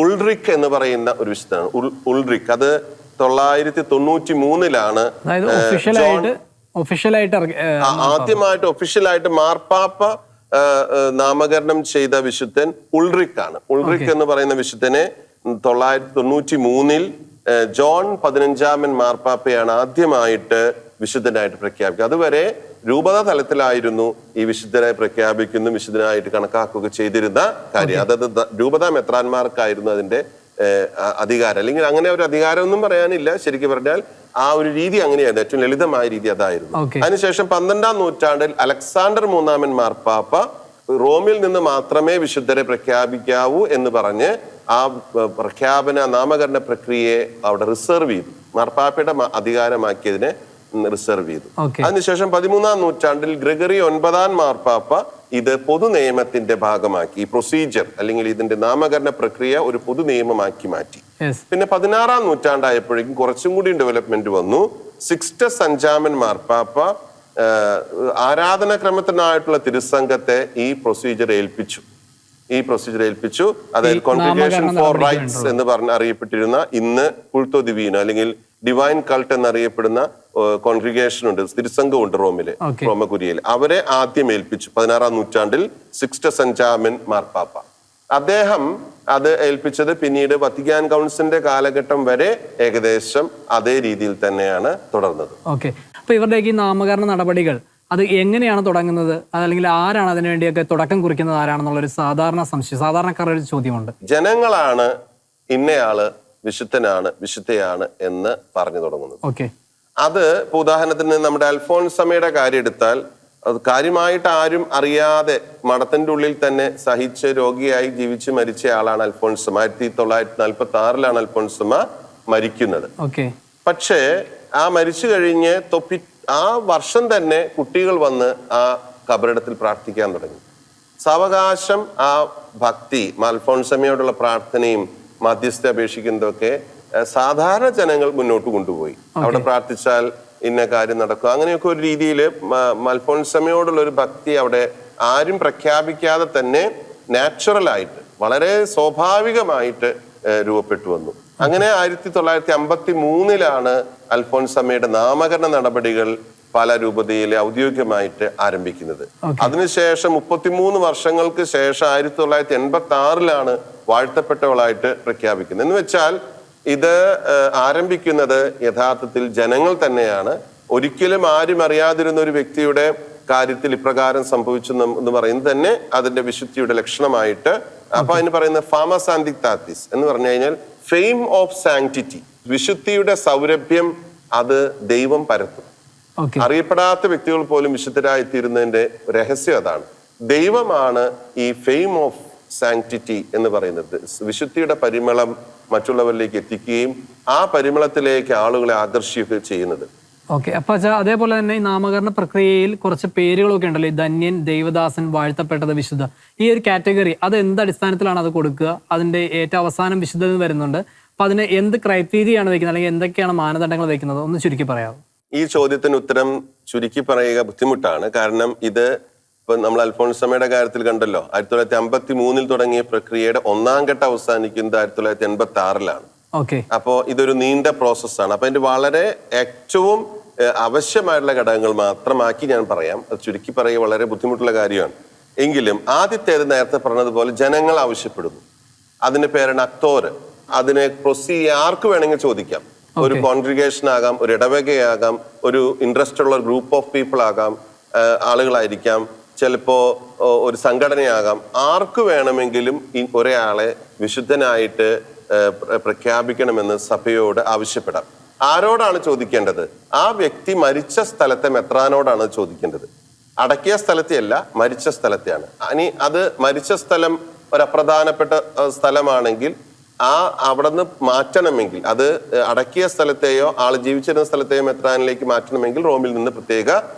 ഉൾറിക് എന്ന് പറയുന്ന ഒരു വിശുദ്ധനാണ്. ഉൾറിക് അത് 993 ആദ്യമായിട്ട് ഒഫീഷ്യലായിട്ട് മാർപ്പാപ്പ നാമകരണം ചെയ്ത വിശുദ്ധൻ ഉൾറിക് ആണ്. ഉൾറിക് എന്ന് പറയുന്ന വിശുദ്ധനെ 993 ജോൺ 15 മാർപ്പാപ്പയാണ് ആദ്യമായിട്ട് വിശുദ്ധനായിട്ട് പ്രഖ്യാപിക്കുക. അതുവരെ രൂപതാ തലത്തിലായിരുന്നു ഈ വിശുദ്ധരെ പ്രഖ്യാപിക്കുന്നു, വിശുദ്ധനായിട്ട് കണക്കാക്കുക ചെയ്തിരുന്ന കാര്യം. അതായത് രൂപതാ മെത്രാന്മാർക്കായിരുന്നു അതിന്റെ അധികാരം, അല്ലെങ്കിൽ അങ്ങനെ ഒരു അധികാരം ഒന്നും പറയാനില്ല. ശരിക്കും പറഞ്ഞാൽ ആ ഒരു രീതി അങ്ങനെയായിരുന്നു, ഏറ്റവും ലളിതമായ രീതി അതായിരുന്നു. അതിനുശേഷം 12-ാം നൂറ്റാണ്ടിൽ അലക്സാണ്ടർ 3 മാർപ്പാപ്പ റോമിൽ നിന്ന് മാത്രമേ വിശുദ്ധരെ പ്രഖ്യാപിക്കാവൂ എന്ന് പറഞ്ഞ് ആ പ്രഖ്യാപന നാമകരണ പ്രക്രിയയെ അവിടെ റിസർവ് ചെയ്തു. മാർപ്പാപ്പയുടെ അധികാരമാക്കിയതിനെ റിസർവ് ചെയ്തു. അതിനുശേഷം 13-ാം നൂറ്റാണ്ടിൽ ഗ്രിഗറി 9 മാർപ്പാപ്പ ഇത് പൊതു നിയമത്തിന്റെ ഭാഗമാക്കി. ഈ പ്രൊസീജിയർ അല്ലെങ്കിൽ ഇതിന്റെ നാമകരണ പ്രക്രിയ ഒരു പൊതു നിയമമാക്കി മാറ്റി. പിന്നെ 16-ാം നൂറ്റാണ്ടായപ്പോഴേക്കും കുറച്ചും കൂടി ഡെവലപ്മെന്റ് വന്നു. സിക്സ്റ്റസ് 5 മാർപ്പാപ്പ ആരാധനാക്രമത്തിനായിട്ടുള്ള തിരുസംഘത്തെ ഈ പ്രൊസീജിയർ ഏൽപ്പിച്ചു. അതായത് കോൺഗ്രിഗേഷൻ ഫോർ റൈറ്റ്സ് എന്ന് പറഞ്ഞ് അറിയപ്പെട്ടിരുന്ന ഇന്ന് കുൾട്ടോ ദിവീനോ അല്ലെങ്കിൽ ഡിവൈൻ കൾട്ട് എന്നറിയപ്പെടുന്ന കോൺഗ്രിഗേഷൻ ഉണ്ട്, തിരുസംഘമുണ്ട് റോമകുരിയയിൽ. അവരെ ആദ്യം ഏൽപ്പിച്ചു 16-ാം നൂറ്റാണ്ടിൽ സിക്സ്റ്റസ് 5 മാർപ്പാപ്പ. അദ്ദേഹം അത് ഏൽപ്പിച്ചത് പിന്നീട് വത്തിക്കാൻ കൗൺസിലിന്റെ കാലഘട്ടം വരെ ഏകദേശം അതേ രീതിയിൽ തന്നെയാണ് തുടർന്നത്. ഓക്കെ, അപ്പൊ ഇവരുടെയൊക്കെ ഈ നാമകരണ നടപടികൾ അത് എങ്ങനെയാണ് തുടങ്ങുന്നത്, അതല്ലെങ്കിൽ ആരാണ് അതിനു വേണ്ടിയൊക്കെ തുടക്കം കുറിക്കുന്നത് ആരാണെന്നുള്ളൊരു സാധാരണക്കാരുടെ ഒരു ചോദ്യമുണ്ട്. ജനങ്ങളാണ് ഇന്നയാള് വിശുദ്ധനാണ്, വിശുദ്ധയാണ് എന്ന് പറഞ്ഞു തുടങ്ങുന്നത്. ഓക്കെ, അത് ഇപ്പൊ ഉദാഹരണത്തിന് നമ്മുടെ അൽഫോൻസമ്മയുടെ കാര്യം എടുത്താൽ, അത് കാര്യമായിട്ട് ആരും അറിയാതെ മഠത്തിന്റെ ഉള്ളിൽ തന്നെ സഹിച്ച് രോഗിയായി ജീവിച്ച് മരിച്ച ആളാണ് അൽഫോൻസമ്മ. 1946 അൽഫോൻസമ്മ മരിക്കുന്നത്. പക്ഷേ ആ മരിച്ചു കഴിഞ്ഞ് ആ വർഷം തന്നെ കുട്ടികൾ വന്ന് ആ കബറിടത്തിൽ പ്രാർത്ഥിക്കാൻ തുടങ്ങി. സാവകാശം ആ ഭക്തി, അൽഫോൻസമ്മയോടുള്ള പ്രാർത്ഥനയും മധ്യസ്ഥ അപേക്ഷിക്കുന്നതൊക്കെ സാധാരണ ജനങ്ങൾ മുന്നോട്ട് കൊണ്ടുപോയി. അവിടെ പ്രാർത്ഥിച്ചാൽ ഇന്ന കാര്യം നടക്കും, അങ്ങനെയൊക്കെ ഒരു രീതിയിൽ അൽഫോൻസമ്മയോടുള്ള ഒരു ഭക്തി അവിടെ ആരും പ്രഖ്യാപിക്കാതെ തന്നെ നാച്ചുറലായിട്ട് വളരെ സ്വാഭാവികമായിട്ട് രൂപപ്പെട്ടു വന്നു. അങ്ങനെ 1953 അൽഫോൻസമ്മയുടെ നാമകരണ നടപടികൾ പല രൂപതയിൽ ഔദ്യോഗികമായിട്ട് ആരംഭിക്കുന്നത്. അതിനുശേഷം 33 വർഷങ്ങൾക്ക് ശേഷം 1986 വാഴ്ത്തപ്പെട്ടവളായിട്ട് പ്രഖ്യാപിക്കുന്നത്. എന്ന് വെച്ചാൽ ഇത് ആരംഭിക്കുന്നത് യഥാർത്ഥത്തിൽ ജനങ്ങൾ തന്നെയാണ്. ഒരിക്കലും ആരും അറിയാതിരുന്ന ഒരു വ്യക്തിയുടെ കാര്യത്തിൽ ഇപ്രകാരം സംഭവിച്ചു എന്ന് പറയുന്നത് തന്നെ അതിന്റെ വിശുദ്ധിയുടെ ലക്ഷണമായിട്ട്. അപ്പൊ അതിന് പറയുന്ന ഫാമസാന്തിക്താത്തിസ് എന്ന് പറഞ്ഞു കഴിഞ്ഞാൽ ഫെയിം ഓഫ് സാങ്ക്ടിറ്റി, വിശുദ്ധിയുടെ സൗരഭ്യം അത് ദൈവം പരത്തും. അറിയപ്പെടാത്ത വ്യക്തികൾ പോലും വിശുദ്ധരായിത്തീരുന്നതിന്റെ രഹസ്യം അതാണ്. ദൈവമാണ് ഈ ഫെയിം ഓഫ് സാങ്ക്ടിറ്റി എന്ന് പറയുന്നത്. വിശുദ്ധിയുടെ പരിമളം മറ്റുള്ളവരിലേക്ക് എത്തിക്കുകയും ആ പരിമളത്തിലേക്ക് ആളുകളെ ആകർഷിക്കുകയും ചെയ്യുന്നത്. ഓക്കെ, അപ്പൊ അതേപോലെ തന്നെ ഈ നാമകരണ പ്രക്രിയയിൽ കുറച്ച് പേരുകളൊക്കെ ഉണ്ടല്ലോ, ധന്യൻ, ദൈവദാസൻ, വാഴ്ത്തപ്പെട്ടത്, വിശുദ്ധ. ഈ ഒരു കാറ്റഗറി അത് എന്ത് അടിസ്ഥാനത്തിലാണ് അത് കൊടുക്കുക? അതിന്റെ ഏറ്റവും അവസാനം വിശുദ്ധ വരുന്നുണ്ട്. അപ്പൊ അതിന് എന്ത് ക്രൈറ്റീരിയയാണ് വെക്കുന്നത്, അല്ലെങ്കിൽ എന്തൊക്കെയാണ് മാനദണ്ഡങ്ങൾ വെക്കുന്നത്? ഒന്ന് ചുരുക്കി പറയാമോ? ഈ ചോദ്യത്തിന് ഉത്തരം ചുരുക്കി പറയുക ബുദ്ധിമുട്ടാണ്. കാരണം ഇത് ഇപ്പൊ നമ്മൾ അൽഫോൺസമ്മയുടെ കാര്യത്തിൽ കണ്ടല്ലോ, 1953 തുടങ്ങിയ പ്രക്രിയയുടെ 1ാം ഘട്ടം അവസാനിക്കുന്നത് 1986 അപ്പോ ഇതൊരു നീണ്ട പ്രോസസ്സാണ്. അപ്പൊ അതിന്റെ വളരെ ഏറ്റവും അവശ്യമായിട്ടുള്ള ഘടകങ്ങൾ മാത്രമാക്കി ഞാൻ പറയാം. അത് ചുരുക്കി പറയുക വളരെ ബുദ്ധിമുട്ടുള്ള കാര്യമാണ്. എങ്കിലും ആദ്യത്തേത് നേരത്തെ പറഞ്ഞതുപോലെ ജനങ്ങൾ ആവശ്യപ്പെടുന്നു. അതിന്റെ പേരാണ് അക്തോര്. അതിനെ പ്രൊസീഡ് ആർക്ക് വേണമെങ്കിൽ ചോദിക്കാം. ഒരു കോൺഗ്രിഗേഷൻ ആകാം, ഒരു ഇടവകയാകാം, ഒരു ഇൻട്രസ്റ്റ് ഉള്ള ഗ്രൂപ്പ് ഓഫ് പീപ്പിൾ ആകാം, ആളുകളായിരിക്കാം, ചിലപ്പോ ഒരു സംഘടനയാകാം. ആർക്ക് വേണമെങ്കിലും ഒരാളെ വിശുദ്ധനായിട്ട് പ്രഖ്യാപിക്കണമെന്ന് സഭയോട് ആവശ്യപ്പെടാം. ആരോടാണ് ചോദിക്കേണ്ടത്? ആ വ്യക്തി മരിച്ച സ്ഥലത്തെ മെത്രാനോടാണ് ചോദിക്കേണ്ടത്. അടക്കിയ സ്ഥലത്തെയല്ല, മരിച്ച സ്ഥലത്തെയാണ്. ഇനി അത് മരിച്ച സ്ഥലം ഒരു അപ്രധാനപ്പെട്ട സ്ഥലമാണെങ്കിൽ അവിടെ നിന്ന് മാറ്റണമെങ്കിൽ, അത് അടക്കിയ സ്ഥലത്തെയോ ആള് ജീവിച്ചിരുന്ന സ്ഥലത്തെയോ മെത്രാനിലേക്ക് മാറ്റണമെങ്കിൽ റോമിൽ നിന്ന് പ്രത്യേക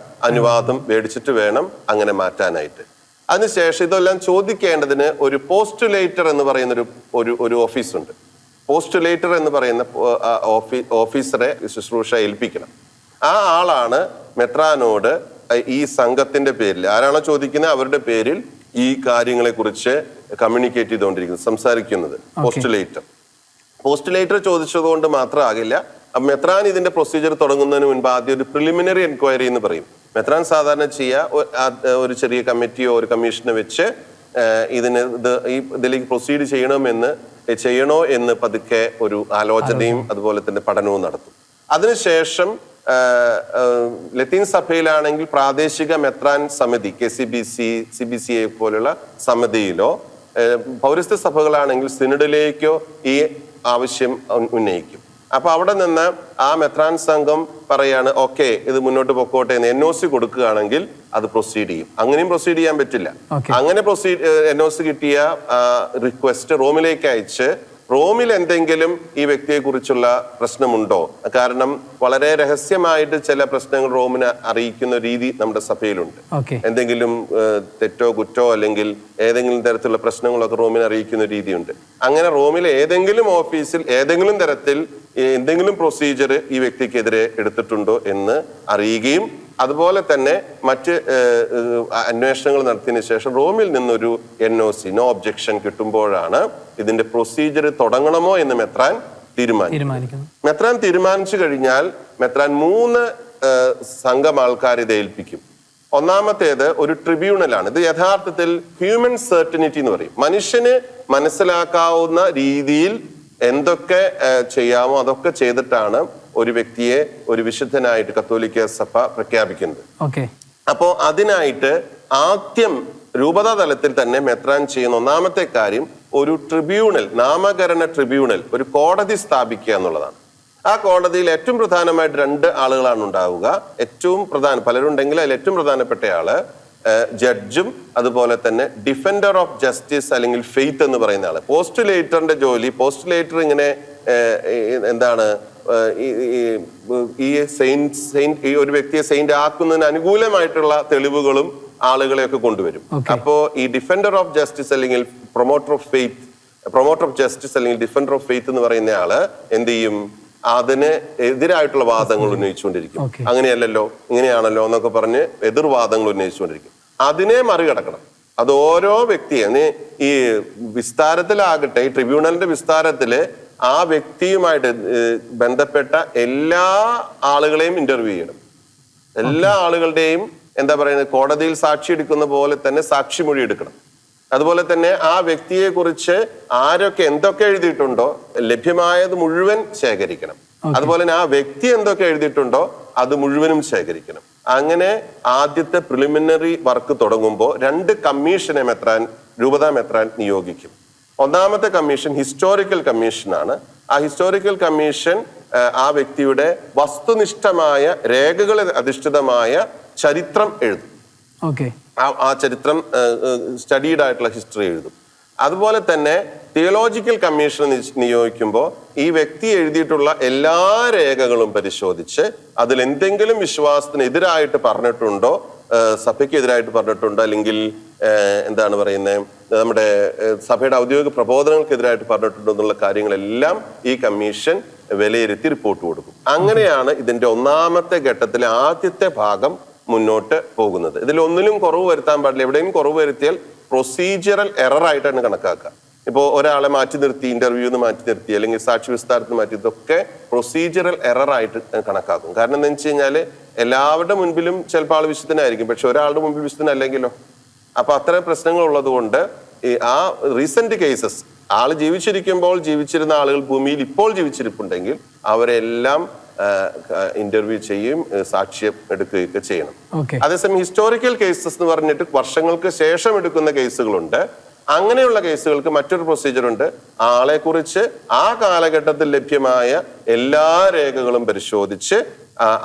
അനുവാദം മേടിച്ചിട്ട് വേണം അങ്ങനെ മാറ്റാനായിട്ട്. അതിനുശേഷം ഇതെല്ലാം ചോദിക്കേണ്ടതിന് ഒരു പോസ്റ്റുലേറ്റർ എന്ന് പറയുന്ന ഒരു ഓഫീസുണ്ട്. പോസ്റ്റുലേറ്റർ എന്ന് പറയുന്ന ഓഫീസറെ ശുശ്രൂഷ ഏൽപ്പിക്കണം. ആ ആളാണ് മെത്രാനോട് ഈ സംഘത്തിന്റെ പേരിൽ ആരാണോ ചോദിക്കുന്നത് അവരുടെ പേരിൽ ഈ കാര്യങ്ങളെ കുറിച്ച് കമ്മ്യൂണിക്കേറ്റ് ചെയ്തുകൊണ്ടിരിക്കുന്നത്, സംസാരിക്കുന്നത് പോസ്റ്റുലേറ്റർ ചോദിച്ചതുകൊണ്ട് മാത്രമാകില്ല. മെത്രാൻ ഇതിന്റെ പ്രൊസീജിയർ തുടങ്ങുന്നതിന് മുൻപ് ആദ്യം ഒരു പ്രിലിമിനറി എൻക്വയറി എന്ന് പറയും. മെത്രാൻ സാധാരണ ചെയ്യുക ഒരു ചെറിയ കമ്മിറ്റിയോ ഒരു കമ്മീഷനെ വെച്ച് ഇതിലേക്ക് പ്രൊസീഡ് ചെയ്യണോ എന്ന് പതുക്കെ ഒരു ആലോചനയും അതുപോലെ തന്നെ പഠനവും നടത്തും. അതിനുശേഷം ലത്തീൻ സഭയിലാണെങ്കിൽ പ്രാദേശിക മെത്രാൻ സമിതി, CBCA പോലുള്ള സമിതിയിലോ, പൗരസ്ത്യ സഭകളാണെങ്കിൽ സിനഡിലേക്കോ ഈ ആവശ്യം ഉന്നയിക്കും. അപ്പൊ അവിടെ നിന്ന് ആ മെത്രാൻ സംഘം പറയാണ് ഓക്കെ ഇത് മുന്നോട്ട് പൊക്കോട്ടെ എന്ന് NOC കൊടുക്കുകയാണെങ്കിൽ അത് പ്രൊസീഡ് ചെയ്യും. അങ്ങനെയും പ്രൊസീഡ് ചെയ്യാൻ പറ്റില്ല. അങ്ങനെ NOC കിട്ടിയ റിക്വസ്റ്റ് റോമിലേക്ക് അയച്ച് റോമിൽ എന്തെങ്കിലും ഈ വ്യക്തിയെ കുറിച്ചുള്ള പ്രശ്നമുണ്ടോ, കാരണം വളരെ രഹസ്യമായിട്ട് ചില പ്രശ്നങ്ങൾ റോമിനെ അറിയിക്കുന്ന രീതി നമ്മുടെ സഭയിലുണ്ട്. എന്തെങ്കിലും തെറ്റോ കുറ്റോ അല്ലെങ്കിൽ ഏതെങ്കിലും തരത്തിലുള്ള പ്രശ്നങ്ങളൊക്കെ റോമിനെ അറിയിക്കുന്ന രീതിയുണ്ട്. അങ്ങനെ റോമിലെ ഏതെങ്കിലും ഓഫീസിൽ ഏതെങ്കിലും തരത്തിൽ എന്തെങ്കിലും പ്രൊസീജിയർ ഈ വ്യക്തിക്കെതിരെ എടുത്തിട്ടുണ്ടോ എന്ന് അറിയുകയും അതുപോലെ തന്നെ മറ്റ് അന്വേഷണങ്ങൾ നടത്തിയതിനു ശേഷം റോമിൽ നിന്നൊരു NOC, നോ ഒബ്ജെക്ഷൻ കിട്ടുമ്പോഴാണ് ഇതിന്റെ പ്രൊസീജിയർ തുടങ്ങണമോ എന്ന് മെത്രാൻ തീരുമാനിക്കും. മെത്രാൻ തീരുമാനിച്ചു കഴിഞ്ഞാൽ മെത്രാൻ 3 സംഘം ആൾക്കാരെ ഇത് ഏൽപ്പിക്കും. ഒന്നാമത്തേത് ഒരു ട്രിബ്യൂണലാണ്. ഇത് യഥാർത്ഥത്തിൽ ഹ്യൂമൻ സെർട്ടനിറ്റി എന്ന് പറയും. മനുഷ്യന് മനസ്സിലാക്കാവുന്ന രീതിയിൽ എന്തൊക്കെ ചെയ്യാമോ അതൊക്കെ ചെയ്തിട്ടാണ് ഒരു വ്യക്തിയെ ഒരു വിശുദ്ധനായിട്ട് കത്തോലിക്ക സഭ പ്രഖ്യാപിക്കുന്നത്. അപ്പോ അതിനായിട്ട് ആദ്യം രൂപതാ തലത്തിൽ തന്നെ മെത്രാൻ ചെയ്യുന്ന ഒന്നാമത്തെ കാര്യം ഒരു ട്രിബ്യൂണൽ, നാമകരണ ട്രിബ്യൂണൽ, ഒരു കോടതി സ്ഥാപിക്കുക എന്നുള്ളതാണ്. ആ കോടതിയിൽ ഏറ്റവും പ്രധാനമായിട്ട് 2 ആളുകളാണ് ഉണ്ടാവുക. ഏറ്റവും പലരുണ്ടെങ്കിൽ അതിൽ ഏറ്റവും പ്രധാനപ്പെട്ട ആള് ജഡ്ജും അതുപോലെ തന്നെ ഡിഫൻഡർ ഓഫ് ജസ്റ്റിസ് അല്ലെങ്കിൽ ഫെയ്ത്ത് എന്ന് പറയുന്ന ആള്. പോസ്റ്റുലേറ്ററിന്റെ ജോലി, പോസ്റ്റുലേറ്റർ ഇങ്ങനെ എന്താണ് ഈ ഒരു വ്യക്തിയെ സെയിന്റ് ആക്കുന്നതിന് അനുകൂലമായിട്ടുള്ള തെളിവുകളും ആളുകളെയൊക്കെ കൊണ്ടുവരും. അപ്പോ ഈ ഡിഫൻഡർ ഓഫ് ജസ്റ്റിസ് അല്ലെങ്കിൽ പ്രൊമോട്ടർ ഓഫ് ജസ്റ്റിസ് അല്ലെങ്കിൽ ഡിഫൻഡർ ഓഫ് ഫെയ്ത്ത് എന്ന് പറയുന്ന ആള് എന്ത് ചെയ്യും? അതിന് എതിരായിട്ടുള്ള വാദങ്ങൾ ഉന്നയിച്ചുകൊണ്ടിരിക്കും. അങ്ങനെയല്ലല്ലോ, ഇങ്ങനെയാണല്ലോ എന്നൊക്കെ പറഞ്ഞ് എതിർവാദങ്ങൾ ഉന്നയിച്ചുകൊണ്ടിരിക്കും. അതിനെ മറികടക്കണം. അത് ഓരോ വ്യക്തിയെ ഈ വിസ്താരത്തിലാകട്ടെ, ഈ ട്രിബ്യൂണലിന്റെ വിസ്താരത്തില് ആ വ്യക്തിയുമായിട്ട് ബന്ധപ്പെട്ട എല്ലാ ആളുകളെയും ഇന്റർവ്യൂ ചെയ്യണം. എല്ലാ ആളുകളുടെയും എന്താ പറയുന്നത്, കോടതിയിൽ സാക്ഷി എടുക്കുന്ന പോലെ തന്നെ സാക്ഷിമൊഴി എടുക്കണം. അതുപോലെ തന്നെ ആ വ്യക്തിയെ കുറിച്ച് ആരൊക്കെ എന്തൊക്കെ എഴുതിയിട്ടുണ്ടോ ലഭ്യമായത് മുഴുവൻ ശേഖരിക്കണം. അതുപോലെ തന്നെ ആ വ്യക്തി എന്തൊക്കെ എഴുതിയിട്ടുണ്ടോ അത് മുഴുവനും ശേഖരിക്കണം. അങ്ങനെ ആദ്യത്തെ പ്രിലിമിനറി വർക്ക് തുടങ്ങുമ്പോൾ 2 കമ്മീഷനെ രൂപതാ മെത്രാൻ നിയോഗിക്കും. ഒന്നാമത്തെ കമ്മീഷൻ ഹിസ്റ്റോറിക്കൽ കമ്മീഷനാണ്. ആ ഹിസ്റ്റോറിക്കൽ കമ്മീഷൻ ആ വ്യക്തിയുടെ വസ്തുനിഷ്ഠമായ രേഖകളിൽ അധിഷ്ഠിതമായ ചരിത്രം എഴുതും. ആ ചരിത്രം സ്റ്റഡീഡ് ആയിട്ടുള്ള ഹിസ്റ്ററി എഴുതും. അതുപോലെ തന്നെ തിയോളജിക്കൽ കമ്മീഷൻ നിയോഗിക്കുമ്പോൾ ഈ വ്യക്തി എഴുതിയിട്ടുള്ള എല്ലാ രേഖകളും പരിശോധിച്ച് അതിൽ എന്തെങ്കിലും വിശ്വാസത്തിന് എതിരായിട്ട് പറഞ്ഞിട്ടുണ്ടോ, സഭയ്ക്ക് എതിരായിട്ട് പറഞ്ഞിട്ടുണ്ടോ, അല്ലെങ്കിൽ എന്താണ് പറയുന്നത്, നമ്മുടെ സഭയുടെ ഔദ്യോഗിക പ്രബോധനങ്ങൾക്കെതിരായിട്ട് പറഞ്ഞിട്ടുണ്ടോ എന്നുള്ള കാര്യങ്ങളെല്ലാം ഈ കമ്മീഷൻ വിലയിരുത്തി റിപ്പോർട്ട് കൊടുക്കും. അങ്ങനെയാണ് ഇതിന്റെ ഒന്നാമത്തെ ഘട്ടത്തിലെ ആദ്യത്തെ ഭാഗം മുന്നോട്ട് പോകുന്നത്. ഇതിൽ ഒന്നിലും കുറവ് വരുത്താൻ പാടില്ല. എവിടെയും കുറവ് വരുത്തിയാൽ പ്രൊസീജിയറൽ എറർ ആയിട്ടാണ് കണക്കാക്കുക. ഇപ്പോൾ ഒരാളെ മാറ്റി നിർത്തി, ഇന്റർവ്യൂന്ന് മാറ്റി നിർത്തി, അല്ലെങ്കിൽ സാക്ഷി വിസ്താരത്തിന് മാറ്റി, ഇതൊക്കെ പ്രൊസീജിയറൽ എറർ ആയിട്ട് കണക്കാക്കും. കാരണം എന്താ വെച്ച് കഴിഞ്ഞാല് എല്ലാവരുടെ മുൻപിലും ചിലപ്പോൾ ആൾ വിശുദ്ധനായിരിക്കും, പക്ഷെ ഒരാളുടെ മുമ്പിൽ വിശുദ്ധനല്ലെങ്കിലോ. അപ്പൊ അത്തരം പ്രശ്നങ്ങൾ ഉള്ളത് കൊണ്ട് ആ റീസെന്റ് കേസസ്, ആള് ജീവിച്ചിരുന്ന ആളുകൾ ഭൂമിയിൽ ഇപ്പോൾ ജീവിച്ചിരിപ്പുണ്ടെങ്കിൽ അവരെല്ലാം ഇന്റർവ്യൂ ചെയ്യും, സാക്ഷ്യം എടുക്കുകയൊക്കെ ചെയ്യണം. അതേസമയം ഹിസ്റ്റോറിക്കൽ കേസസ് എന്ന് പറഞ്ഞിട്ട് വർഷങ്ങൾക്ക് ശേഷം എടുക്കുന്ന കേസുകളുണ്ട്. അങ്ങനെയുള്ള കേസുകൾക്ക് മറ്റൊരു പ്രൊസീജിയർ ഉണ്ട്. ആളെ കുറിച്ച് ആ കാലഘട്ടത്തിൽ ലഭ്യമായ എല്ലാ രേഖകളും പരിശോധിച്ച്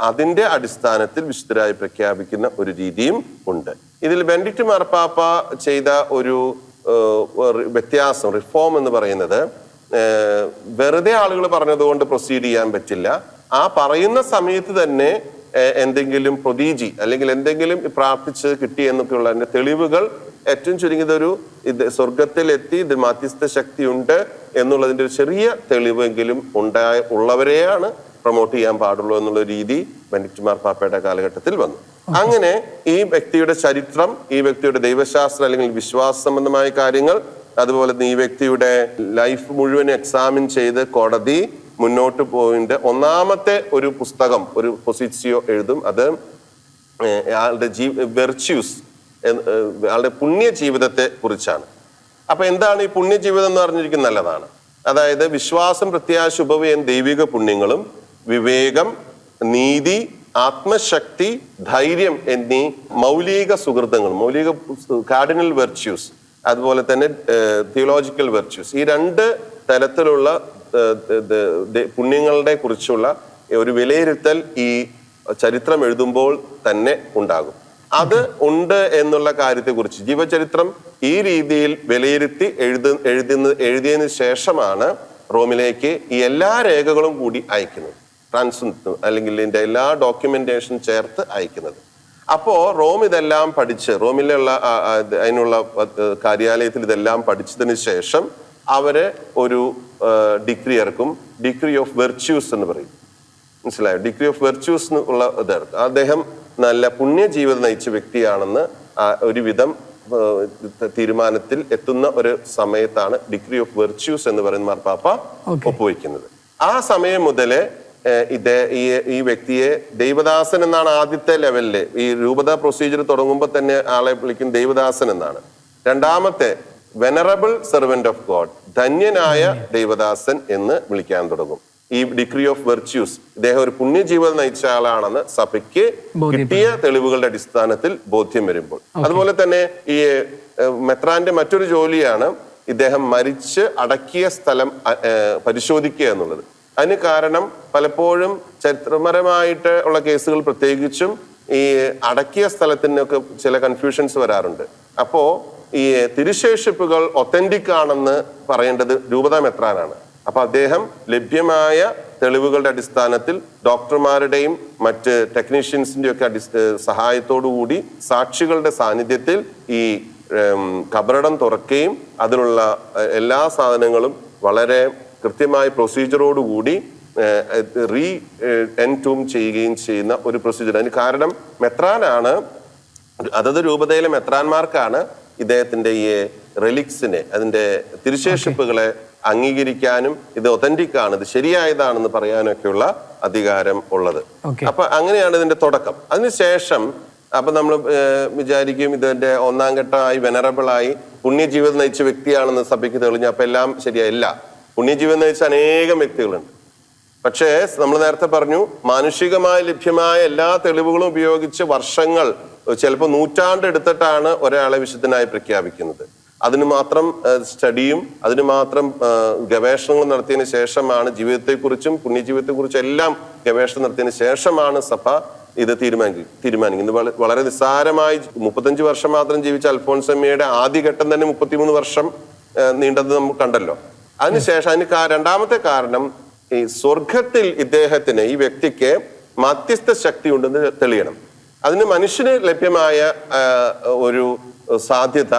അതിന്റെ അടിസ്ഥാനത്തിൽ വിശുദ്ധരായി പ്രഖ്യാപിക്കുന്ന ഒരു രീതിയും ഉണ്ട്. ഇതിൽ ബെനഡിക്ട് മാർപ്പാപ്പ ചെയ്ത ഒരു വ്യത്യാസം, റിഫോം എന്ന് പറയുന്നത്, വെറുതെ ആളുകൾ പറഞ്ഞതുകൊണ്ട് പ്രൊസീഡ് ചെയ്യാൻ പറ്റില്ല. ആ പറയുന്ന സമയത്ത് തന്നെ എന്തെങ്കിലും പ്രൊദീജി അല്ലെങ്കിൽ എന്തെങ്കിലും പ്രാർത്ഥിച്ച് കിട്ടി എന്നൊക്കെയുള്ള അതിന്റെ തെളിവുകൾ, ഏറ്റവും ചുരുങ്ങിയതൊരു സ്വർഗത്തിലെത്തി ഇത് മാധ്യസ്ഥ ശക്തി ഉണ്ട് എന്നുള്ളതിന്റെ ഒരു ചെറിയ തെളിവെങ്കിലും ഉള്ളവരെയാണ് പ്രൊമോട്ട് ചെയ്യാൻ പാടുള്ളൂ എന്നുള്ള രീതി ബെനഡിക്ട് മാർപ്പാപ്പയുടെ കാലഘട്ടത്തിൽ വന്നു. അങ്ങനെ ഈ വ്യക്തിയുടെ ചരിത്രം, ഈ വ്യക്തിയുടെ ദൈവശാസ്ത്രം അല്ലെങ്കിൽ വിശ്വാസ സംബന്ധമായ കാര്യങ്ങൾ, അതുപോലെ തന്നെ ഈ വ്യക്തിയുടെ ലൈഫ് മുഴുവൻ എക്സാമിൻ ചെയ്ത് കോടതി മുന്നോട്ട് പോയിന്റ് ഒന്നാമത്തെ ഒരു പുസ്തകം, ഒരു പൊസിറ്റ്സിയോ എഴുതും. അത് ആളുടെ വെർച്യൂസ്, ആളുടെ പുണ്യ ജീവിതത്തെ കുറിച്ചാണ്. അപ്പൊ എന്താണ് ഈ പുണ്യ ജീവിതം എന്ന് പറഞ്ഞിരിക്കുന്നത്? നല്ലതാണ്. അതായത് വിശ്വാസം, പ്രത്യാശ, ഉപവയം, ദൈവിക പുണ്യങ്ങളും, വിവേകം, നീതി, ആത്മശക്തി, ധൈര്യം എന്നീ മൗലിക സുഹൃതങ്ങൾ, മൗലിക കാർഡിനൽ വെർച്യൂസ്, അതുപോലെ തന്നെ തിയോളജിക്കൽ വെർച്യൂസ്, ഈ 2 തരത്തിലുള്ള പുണ്യങ്ങളുടെ കുറിച്ചുള്ള ഒരു വിലയിരുത്തൽ ഈ ചരിത്രം എഴുതുമ്പോൾ തന്നെ ഉണ്ടാകും. അത് ഉണ്ട് എന്നുള്ള കാര്യത്തെക്കുറിച്ച് ജീവചരിത്രം ഈ രീതിയിൽ വിലയിരുത്തി എഴുതിയതിനു ശേഷമാണ് റോമിലേക്ക് ഈ എല്ലാ രേഖകളും കൂടി അയക്കുന്നത്, അല്ലെങ്കിൽ ഇതിന്റെ എല്ലാ ഡോക്യുമെന്റേഷൻ ചേർത്ത് അയക്കുന്നത്. അപ്പോ റോം ഇതെല്ലാം പഠിച്ച്, റോമിലുള്ള അതിനുള്ള കാര്യാലയത്തിൽ ഇതെല്ലാം പഠിച്ചതിന് ശേഷം അവര് ഒരു ഡിഗ്രി ഇറക്കും. ഡിഗ്രി ഓഫ് വെർച്യൂസ് എന്ന് പറയും. മനസ്സിലായോ? ഡിഗ്രി ഓഫ് വെർച്യൂസ് എന്നുള്ള ഇതെടുക്കും. അദ്ദേഹം നല്ല പുണ്യ ജീവിതം നയിച്ച വ്യക്തിയാണെന്ന് ഒരുവിധം തീരുമാനത്തിൽ എത്തുന്ന ഒരു സമയത്താണ് ഡിഗ്രി ഓഫ് വെർച്യൂസ് എന്ന് പറയുന്ന മാർപ്പാപ്പ ഒപ്പുവെക്കുന്നത്. ആ സമയം മുതലേ ഈ വ്യക്തിയെ ദൈവദാസൻ എന്നാണ് ആദ്യത്തെ ലെവലില്. ഈ രൂപത പ്രൊസീജിയർ തുടങ്ങുമ്പോൾ തന്നെ ആളെ വിളിക്കുന്ന ദൈവദാസൻ എന്നാണ്. രണ്ടാമത്തെ വെനറബിൾ സെർവന്റ് ഓഫ് ഗോഡ്, ധന്യനായ ദൈവദാസൻ എന്ന് വിളിക്കാൻ തുടങ്ങും. ഈ ഡിഗ്രി ഓഫ് വെർച്യൂസ്, ഇദ്ദേഹം ഒരു പുണ്യജീവിതം നയിച്ച ആളാണെന്ന് സഭയ്ക്ക് കിട്ടിയ തെളിവുകളുടെ അടിസ്ഥാനത്തിൽ ബോധ്യം വരുമ്പോൾ. അതുപോലെ തന്നെ ഈ മെത്രാന്റെ മറ്റൊരു ജോലിയാണ് ഇദ്ദേഹം മരിച്ച് അടക്കിയ സ്ഥലം പരിശോധിക്കുക എന്നുള്ളത്. അതിന് കാരണം പലപ്പോഴും ചരിത്രപരമായിട്ട് ഉള്ള കേസുകൾ, പ്രത്യേകിച്ചും ഈ അടക്കിയ സ്ഥലത്തിനൊക്കെ ചില കൺഫ്യൂഷൻസ് വരാറുണ്ട്. അപ്പോ ഈ തിരുശേഷിപ്പുകൾ ഒത്തന്റിക് ആണെന്ന് പറയേണ്ടത് രൂപതാ മെത്രാനാണ്. അപ്പൊ അദ്ദേഹം ലഭ്യമായ തെളിവുകളുടെ അടിസ്ഥാനത്തിൽ ഡോക്ടർമാരുടെയും മറ്റ് ടെക്നീഷ്യൻസിന്റെയും ഒക്കെ സഹായത്തോടു കൂടി സാക്ഷികളുടെ സാന്നിധ്യത്തിൽ ഈ കബറടം തുറക്കുകയും അതിലുള്ള എല്ലാ സാധനങ്ങളും വളരെ കൃത്യമായ പ്രൊസീജിയറോടുകൂടി എൻടൂം ചെയ്യുകയും ചെയ്യുന്ന ഒരു പ്രൊസീജിയർ. അതിന് കാരണം മെത്രാനാണ്, അതത് രൂപതയിലെ മെത്രാന്മാർക്കാണ് ഇദ്ദേഹത്തിന്റെ ഈ റിലിക്സിനെ, അതിന്റെ തിരുശേഷിപ്പുകളെ അംഗീകരിക്കാനും ഇത് ഒതന്റിക് ആണ്, ഇത് ശരിയായതാണെന്ന് പറയാനൊക്കെയുള്ള അധികാരം ഉള്ളത്. അപ്പൊ അങ്ങനെയാണ് ഇതിന്റെ തുടക്കം. അതിനുശേഷം അപ്പൊ നമ്മൾ വിചാരിക്കും ഇതിന്റെ ഒന്നാം ഘട്ടമായി വെനറബിളായി പുണ്യജീവിതം നയിച്ച വ്യക്തിയാണെന്ന് സഭയ്ക്ക് തെളിഞ്ഞു. അപ്പൊ എല്ലാം ശരിയായില്ല. പുണ്യജീവിതം നയിച്ച അനേകം വ്യക്തികളുണ്ട്. പക്ഷേ നമ്മൾ നേരത്തെ പറഞ്ഞു, മാനുഷികമായി ലഭ്യമായ എല്ലാ തെളിവുകളും ഉപയോഗിച്ച് വർഷങ്ങൾ, ചിലപ്പോൾ നൂറ്റാണ്ട് എടുത്തിട്ടാണ് ഒരാളെ വിശുദ്ധനായി പ്രഖ്യാപിക്കുന്നത്. അതിന് മാത്രം സ്റ്റഡിയും അതിന് മാത്രം ഗവേഷണങ്ങൾ നടത്തിയതിനു ശേഷമാണ്, ജീവിതത്തെക്കുറിച്ചും പുണ്യജീവിതത്തെക്കുറിച്ചും എല്ലാം ഗവേഷണം നടത്തിയതിനു ശേഷമാണ് സഭ ഇത് തീരുമാനിക്കുന്നത്. വളരെ നിസ്സാരമായി 35 വർഷം മാത്രം ജീവിച്ച അൽഫോൻസമ്മയുടെ ആദ്യഘട്ടം തന്നെ 33 വർഷം നീണ്ടത് നമ്മൾ കണ്ടല്ലോ. അതിനുശേഷം അതിന് രണ്ടാമത്തെ കാരണം, ഈ സ്വർഗത്തിൽ ഇദ്ദേഹത്തിന്, ഈ വ്യക്തിക്ക് മധ്യസ്ഥ ശക്തി ഉണ്ടെന്ന് തെളിയണം. അതിന് മനുഷ്യന് ലഭ്യമായ ഒരു സാധ്യത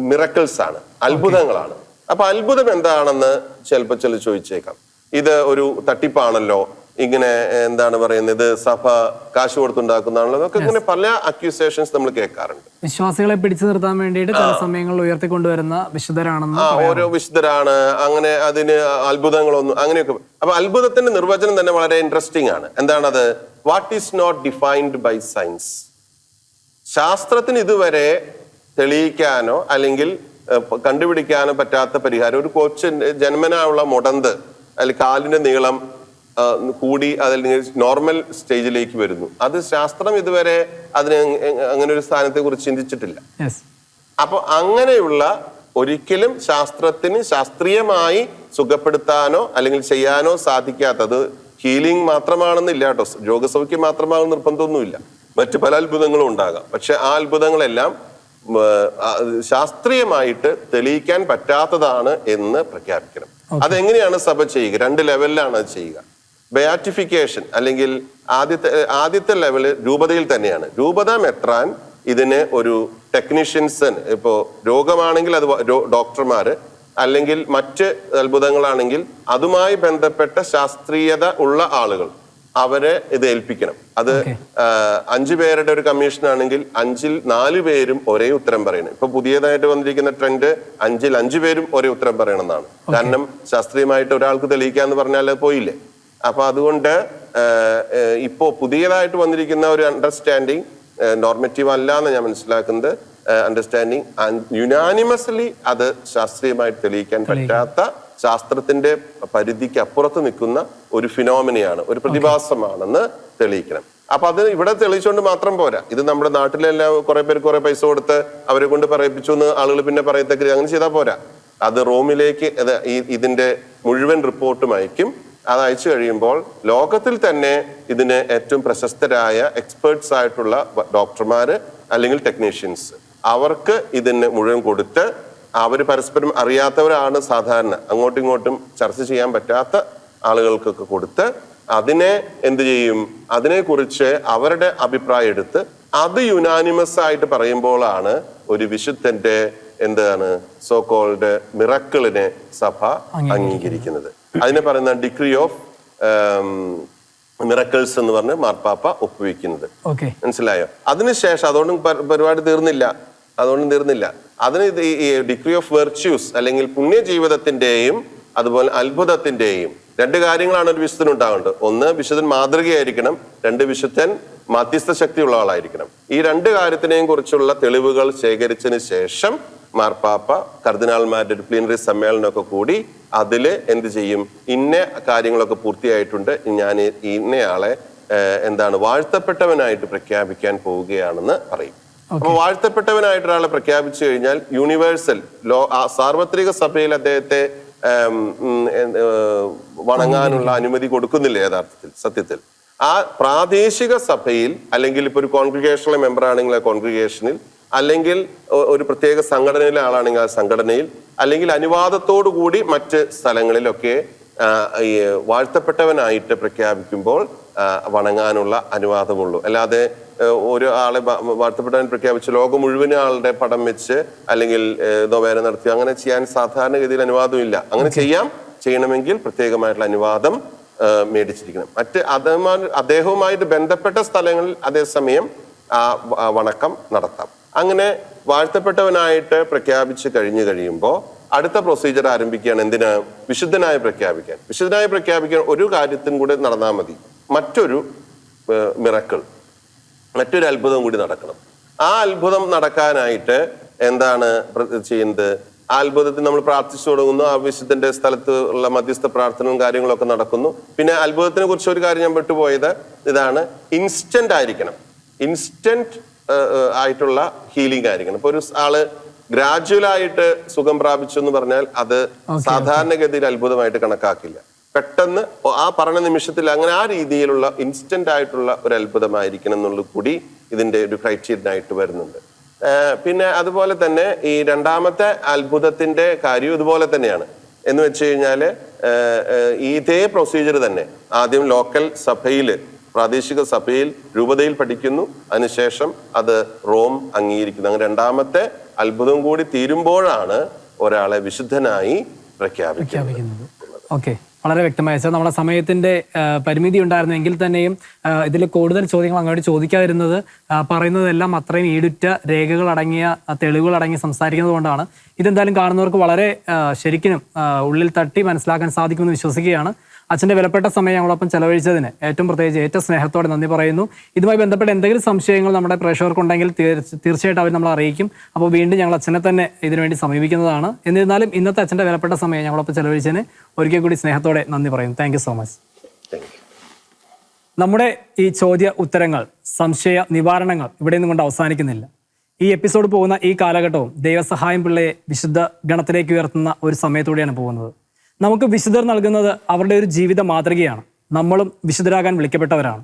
മിറക്കിൾസ് ആണ്, അത്ഭുതങ്ങളാണ്. അപ്പൊ അത്ഭുതം എന്താണെന്ന് ചിലപ്പോൾ ചോദിച്ചേക്കാം. ഇത് ഒരു തട്ടിപ്പാണല്ലോ, ഇങ്ങനെ എന്താണ് പറയുന്നത്, ഇത് സഭ കാശ് കൊടുത്തുണ്ടാക്കുന്നതാണല്ലോ, അതൊക്കെ ഇങ്ങനെ പല അക്യൂസേഷൻസ് നമ്മൾ കേൾക്കാറുണ്ട്. വിശ്വാസികളെ പിടിച്ചു നിർത്താൻ വേണ്ടിയിട്ട് ചില സമയങ്ങളിൽ ഉയർത്തിക്കൊണ്ടുവരുന്ന വിശുദ്ധരാണെന്ന്, ഓരോ വിശുദ്ധരാണ്, അങ്ങനെ അതിന് അത്ഭുതങ്ങളൊന്നും അങ്ങനെയൊക്കെ. അപ്പൊ അത്ഭുതത്തിന്റെ നിർവചനം തന്നെ വളരെ ഇൻട്രസ്റ്റിംഗ് ആണ്. എന്താണത്? What is not defined by science. ശാസ്ത്രത്തിന് ഇതുവരെ തെളിയിക്കാനോ അല്ലെങ്കിൽ കണ്ടുപിടിക്കാനോ പറ്റാത്ത പരിഹാരം. ഒരു കൊച്ചു ജന്മനായുള്ള മുടന്ത് അല്ലെങ്കിൽ കാലിന്റെ നീളം കൂടി അതല്ലെങ്കിൽ നോർമൽ സ്റ്റേജിലേക്ക് വരുന്നു, അത് ശാസ്ത്രം ഇതുവരെ അതിന് അങ്ങനെ ഒരു സ്ഥാനത്തെ കുറിച്ച് ചിന്തിച്ചിട്ടില്ല. അപ്പൊ അങ്ങനെയുള്ള ഒരിക്കലും ശാസ്ത്രത്തിന് ശാസ്ത്രീയമായി സുഖപ്പെടുത്താനോ അല്ലെങ്കിൽ ചെയ്യാനോ സാധിക്കാത്തത് ഹീലിംഗ് മാത്രമാണെന്നില്ല കേട്ടോ, രോഗസൗഖ്യം മാത്രമാണെന്ന് നിർബന്ധമൊന്നുമില്ല, മറ്റു പല അത്ഭുതങ്ങളും ഉണ്ടാകാം. പക്ഷെ ആ അത്ഭുതങ്ങളെല്ലാം ശാസ്ത്രീയമായിട്ട് തെളിയിക്കാൻ പറ്റാത്തതാണ് എന്ന് പ്രഖ്യാപിക്കണം. അതെങ്ങനെയാണ് സഭ ചെയ്യുക? 2 ലെവലിലാണ് അത് ചെയ്യുക. ബയാറ്റിഫിക്കേഷൻ അല്ലെങ്കിൽ ആദ്യത്തെ ലെവല് രൂപതയിൽ തന്നെയാണ്. രൂപത മെത്രാൻ ഇതിന് ഒരു ടെക്നീഷ്യൻസ്, ഇപ്പോ രോഗമാണെങ്കിൽ അത് ഡോക്ടർമാര്, അല്ലെങ്കിൽ മറ്റ് അത്ഭുതങ്ങളാണെങ്കിൽ അതുമായി ബന്ധപ്പെട്ട ശാസ്ത്രീയത ഉള്ള ആളുകൾ, അവരെ ഇത് ഏൽപ്പിക്കണം. അത് 5 പേരുടെ ഒരു കമ്മീഷൻ ആണെങ്കിൽ 5-ൽ 4 പേരും ഒരേ ഉത്തരം പറയണം. ഇപ്പൊ പുതിയതായിട്ട് വന്നിരിക്കുന്ന ട്രെൻഡ് 5-ൽ 5 പേരും ഒരേ ഉത്തരം പറയണം എന്നാണ്. കാരണം ശാസ്ത്രീയമായിട്ട് ഒരാൾക്ക് തെളിയിക്കാന്ന് പറഞ്ഞാൽ അത് പോയില്ലേ. അപ്പൊ അതുകൊണ്ട് ഇപ്പോ പുതിയതായിട്ട് വന്നിരിക്കുന്ന ഒരു അണ്ടർസ്റ്റാൻഡിങ്, നോർമറ്റീവ് അല്ല എന്ന് ഞാൻ മനസ്സിലാക്കുന്നത്, അണ്ടർസ്റ്റാൻഡിങ് യുനാനിമസ്ലി അത് ശാസ്ത്രീയമായിട്ട് തെളിയിക്കാൻ പറ്റാത്ത, ശാസ്ത്രത്തിന്റെ പരിധിക്ക് അപ്പുറത്ത് നിൽക്കുന്ന ഒരു ഫിനോമിനയാണ്, ഒരു പ്രതിഭാസമാണെന്ന് തെളിയിക്കണം. അപ്പൊ അത് ഇവിടെ തെളിയിച്ചുകൊണ്ട് മാത്രം പോരാ. ഇത് നമ്മുടെ നാട്ടിലെല്ലാം കുറെ പേര് കുറെ പൈസ കൊടുത്ത് അവരെ കൊണ്ട് പറയിപ്പിച്ചു എന്ന് ആളുകൾ പിന്നെ പറയത്തക്ക, അങ്ങനെ ചെയ്താൽ പോരാ. അത് റോമിലേക്ക് ഇതിന്റെ മുഴുവൻ റിപ്പോർട്ടും അയക്കും. അത് അയച്ചു കഴിയുമ്പോൾ ലോകത്തിൽ തന്നെ ഇതിന് ഏറ്റവും പ്രശസ്തരായ എക്സ്പേർട്സ് ആയിട്ടുള്ള ഡോക്ടർമാര് അല്ലെങ്കിൽ ടെക്നീഷ്യൻസ്, അവർക്ക് ഇതിന് മുഴുവൻ കൊടുത്ത്, അവർ പരസ്പരം അറിയാത്തവരാണ് സാധാരണ, അങ്ങോട്ടും ഇങ്ങോട്ടും ചർച്ച ചെയ്യാൻ പറ്റാത്ത ആളുകൾക്കൊക്കെ കൊടുത്ത് അതിനെ എന്ത് ചെയ്യും, അതിനെക്കുറിച്ച് അവരുടെ അഭിപ്രായം എടുത്ത് അത് യുനാനിമസ് ആയിട്ട് പറയുമ്പോഴാണ് ഒരു വിശുദ്ധന്റെ എന്താണ് സോ കോൾഡ് മിറക്കിളിനെ സഭ അംഗീകരിക്കുന്നത്. അതിനെ പറയുന്ന ഡിഗ്രി ഓഫ് മിറക്കിൾസ് എന്ന് പറഞ്ഞ് മാർപ്പാപ്പ ഒപ്പുവെക്കുന്നത്. മനസ്സിലായോ? അതിനുശേഷം അതുകൊണ്ടും പരിപാടി തീർന്നില്ല. അതിന് ഈ ഡിഗ്രി ഓഫ് വെർച്യൂസ് അല്ലെങ്കിൽ പുണ്യജീവിതത്തിന്റെയും അതുപോലെ അത്ഭുതത്തിന്റെയും 2 കാര്യങ്ങളാണ് ഒരു വിശുദ്ധൻ ഉണ്ടാവേണ്ടത്. 1, വിശുദ്ധൻ മാതൃകയായിരിക്കണം. 2, വിശുദ്ധൻ മധ്യസ്ഥ ശക്തിയുള്ള ആളായിരിക്കണം. ഈ 2 കാര്യത്തിനെയും കുറിച്ചുള്ള തെളിവുകൾ ശേഖരിച്ചതിന് ശേഷം മാർപ്പാപ്പ കർദിനാൾമാരുടെ ഒരു പ്ലീനറി സമ്മേളനമൊക്കെ കൂടി അതില് എന്ത് ചെയ്യും, ഇന്ന കാര്യങ്ങളൊക്കെ പൂർത്തിയായിട്ടുണ്ട്, ഞാൻ ഇന്നയാളെ വാഴ്ത്തപ്പെട്ടവനായിട്ട് പ്രഖ്യാപിക്കാൻ പോവുകയാണെന്ന് പറയും. അപ്പൊ വാഴ്ത്തപ്പെട്ടവനായിട്ട് ഒരാളെ പ്രഖ്യാപിച്ചു കഴിഞ്ഞാൽ യൂണിവേഴ്സൽ സാർവത്രിക സഭയിൽ അദ്ദേഹത്തെ വണങ്ങാനുള്ള അനുമതി കൊടുക്കുന്നില്ല യഥാർത്ഥത്തിൽ, സത്യത്തിൽ. ആ പ്രാദേശിക സഭയിൽ അല്ലെങ്കിൽ ഇപ്പൊ ഒരു കോൺഗ്രിഗേഷനിലെ മെമ്പർ ആണെങ്കിൽ ആ കോൺഗ്രിഗേഷനിൽ, അല്ലെങ്കിൽ ഒരു പ്രത്യേക സംഘടനയിലെ ആളാണെങ്കിൽ ആ സംഘടനയിൽ, അല്ലെങ്കിൽ അനുവാദത്തോടു കൂടി മറ്റ് സ്ഥലങ്ങളിലൊക്കെ ഈ വാഴ്ത്തപ്പെട്ടവനായിട്ട് പ്രഖ്യാപിക്കുമ്പോൾ വണങ്ങാനുള്ള അനുവാദമുള്ളൂ. അല്ലാതെ ഒരു ആളെ വാഴ്ത്തപ്പെട്ടവൻ പ്രഖ്യാപിച്ച് ലോകം മുഴുവൻ ആളുടെ പടം വെച്ച് അല്ലെങ്കിൽ നൊവേന നടത്തി അങ്ങനെ ചെയ്യാൻ സാധാരണഗതിയിൽ അനുവാദമില്ല. അങ്ങനെ ചെയ്യണമെങ്കിൽ പ്രത്യേകമായിട്ടുള്ള അനുവാദം മേടിച്ചിരിക്കണം. മറ്റ് അദ്ദേഹവുമായിട്ട് ബന്ധപ്പെട്ട സ്ഥലങ്ങളിൽ അതേസമയം വണക്കം നടത്താം. അങ്ങനെ വാഴ്ത്തപ്പെട്ടവനായിട്ട് പ്രഖ്യാപിച്ച് കഴിയുമ്പോൾ അടുത്ത പ്രൊസീജിയർ ആരംഭിക്കുകയാണ്. എന്തിനാ? വിശുദ്ധനായി പ്രഖ്യാപിക്കാൻ. വിശുദ്ധനായി പ്രഖ്യാപിക്കാൻ ഒരു കാര്യത്തിനും കൂടെ നടന്നാൽ മതി. മറ്റൊരു മിറക്കിൾ, മറ്റൊരു അത്ഭുതം കൂടി നടക്കണം. ആ അത്ഭുതം നടക്കാനായിട്ട് എന്താണ് ചെയ്യുന്നത്? അത്ഭുതത്തിൽ നമ്മൾ പ്രാർത്ഥിച്ചു തുടങ്ങുന്നു. ആ വിശുദ്ധന്റെ സ്ഥലത്ത് ഉള്ള മധ്യസ്ഥ പ്രാർത്ഥനയും കാര്യങ്ങളൊക്കെ നടക്കുന്നു. പിന്നെ അത്ഭുതത്തിനെ കുറിച്ച് ഒരു കാര്യം ഞാൻ വിട്ടുപോയത് ഇതാണ്, ഇൻസ്റ്റന്റ് ആയിരിക്കണം. ഇൻസ്റ്റന്റ് ആയിട്ടുള്ള ഹീലിംഗ് ആയിരിക്കണം. ഇപ്പൊ ഒരു ആള് ഗ്രാജുവൽ ആയിട്ട് സുഖം പ്രാപിച്ചു എന്ന് പറഞ്ഞാൽ അത് സാധാരണഗതിയിൽ അത്ഭുതമായിട്ട് കണക്കാക്കില്ല. പെട്ടെന്ന് ആ പറഞ്ഞ നിമിഷത്തിൽ അങ്ങനെ ആ രീതിയിലുള്ള ഇൻസ്റ്റന്റ് ആയിട്ടുള്ള ഒരു അത്ഭുതമായിരിക്കണം എന്നുള്ളത് കൂടി ഇതിന്റെ ഒരു ക്രൈറ്റീരിയൻ ആയിട്ട് വരുന്നുണ്ട്. പിന്നെ അതുപോലെ തന്നെ ഈ രണ്ടാമത്തെ അത്ഭുതത്തിന്റെ കാര്യം ഇതുപോലെ തന്നെയാണ്. എന്ന് വെച്ച് കഴിഞ്ഞാൽ ഇതേ പ്രൊസീജിയർ തന്നെ ആദ്യം ലോക്കൽ സഭയിൽ, പ്രാദേശിക സഭയിൽ, രൂപതയിൽ പഠിക്കുന്നു, അതിനുശേഷം അത് റോം അംഗീകരിക്കുന്നു. അങ്ങനെ രണ്ടാമത്തെ അത്ഭുതം കൂടി തീരുമ്പോഴാണ് ഒരാളെ വിശുദ്ധനായി പ്രഖ്യാപിക്കുന്നത്. ഓക്കെ, വളരെ വ്യക്തമായ സാർ. നമ്മുടെ സമയത്തിന്റെ പരിമിതി ഉണ്ടായിരുന്നെങ്കിൽ തന്നെയും ഇതിൽ കൂടുതൽ ചോദ്യങ്ങൾ അങ്ങോട്ട് ചോദിക്കാതിരുന്നത് പറയുന്നതെല്ലാം അത്രയും ഈടുറ്റ രേഖകൾ അടങ്ങിയ തെളിവുകൾ അടങ്ങി സംസാരിക്കുന്നത് കൊണ്ടാണ്. ഇതെന്തായാലും കാണുന്നവർക്ക് വളരെ ശരിക്കും ഉള്ളിൽ തട്ടി മനസ്സിലാക്കാൻ സാധിക്കുമെന്ന് വിശ്വസിക്കുകയാണ്. അച്ഛൻ്റെ വിലപ്പെട്ട സമയം ഞങ്ങളൊപ്പം ചെലവഴിച്ചതിന് ഏറ്റവും സ്നേഹത്തോടെ നന്ദി പറയുന്നു. ഇതുമായി ബന്ധപ്പെട്ട എന്തെങ്കിലും സംശയങ്ങൾ നമ്മുടെ പ്രേക്ഷകർക്കുണ്ടെങ്കിൽ തീർച്ചയായിട്ടും അവർ നമ്മളെ അറിയിക്കും. അപ്പോൾ വീണ്ടും ഞങ്ങൾ അച്ഛനെ തന്നെ ഇതിനുവേണ്ടി സമീപിക്കുന്നതാണ്. എന്നിരുന്നാലും ഇന്നത്തെ അച്ഛൻ്റെ വിലപ്പെട്ട സമയം ഞങ്ങളൊപ്പം ചെലവഴിച്ചതിന് ഒരിക്കൽ കൂടി സ്നേഹത്തോടെ നന്ദി പറയുന്നു. Thank you so much. നമ്മുടെ ഈ ചോദ്യ ഉത്തരങ്ങൾ, സംശയ നിവാരണങ്ങൾ ഇവിടെ നിന്നും കൊണ്ട് അവസാനിക്കുന്നില്ല. ഈ എപ്പിസോഡ് പോകുന്ന ഈ കാലഘട്ടവും ദൈവസഹായം പിള്ളയെ വിശുദ്ധ ഗണത്തിലേക്ക് ഉയർത്തുന്ന ഒരു സമയത്തൂടെയാണ് പോകുന്നത്. നമുക്ക് വിശുദ്ധർ നൽകുന്നത് അവരുടെ ഒരു ജീവിത മാതൃകയാണ്. നമ്മളും വിശുദ്ധരാകാൻ വിളിക്കപ്പെട്ടവരാണ്.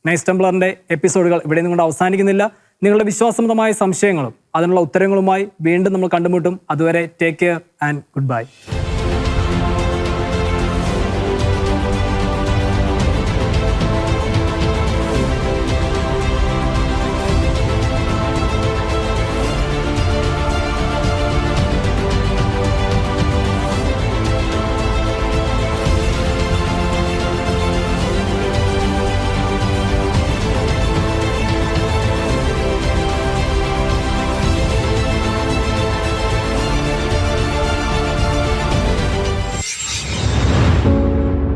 നൈസ് ടെംപ്ലറിന്റെ എപ്പിസോഡുകൾ ഇവിടെ നിന്നും കൊണ്ട് അവസാനിക്കുന്നില്ല. നിങ്ങളുടെ വിശ്വാസസംബന്ധമായ സംശയങ്ങളും അതിനുള്ള ഉത്തരങ്ങളുമായി വീണ്ടും നമ്മൾ കണ്ടുമുട്ടും. അതുവരെ take care and good bye.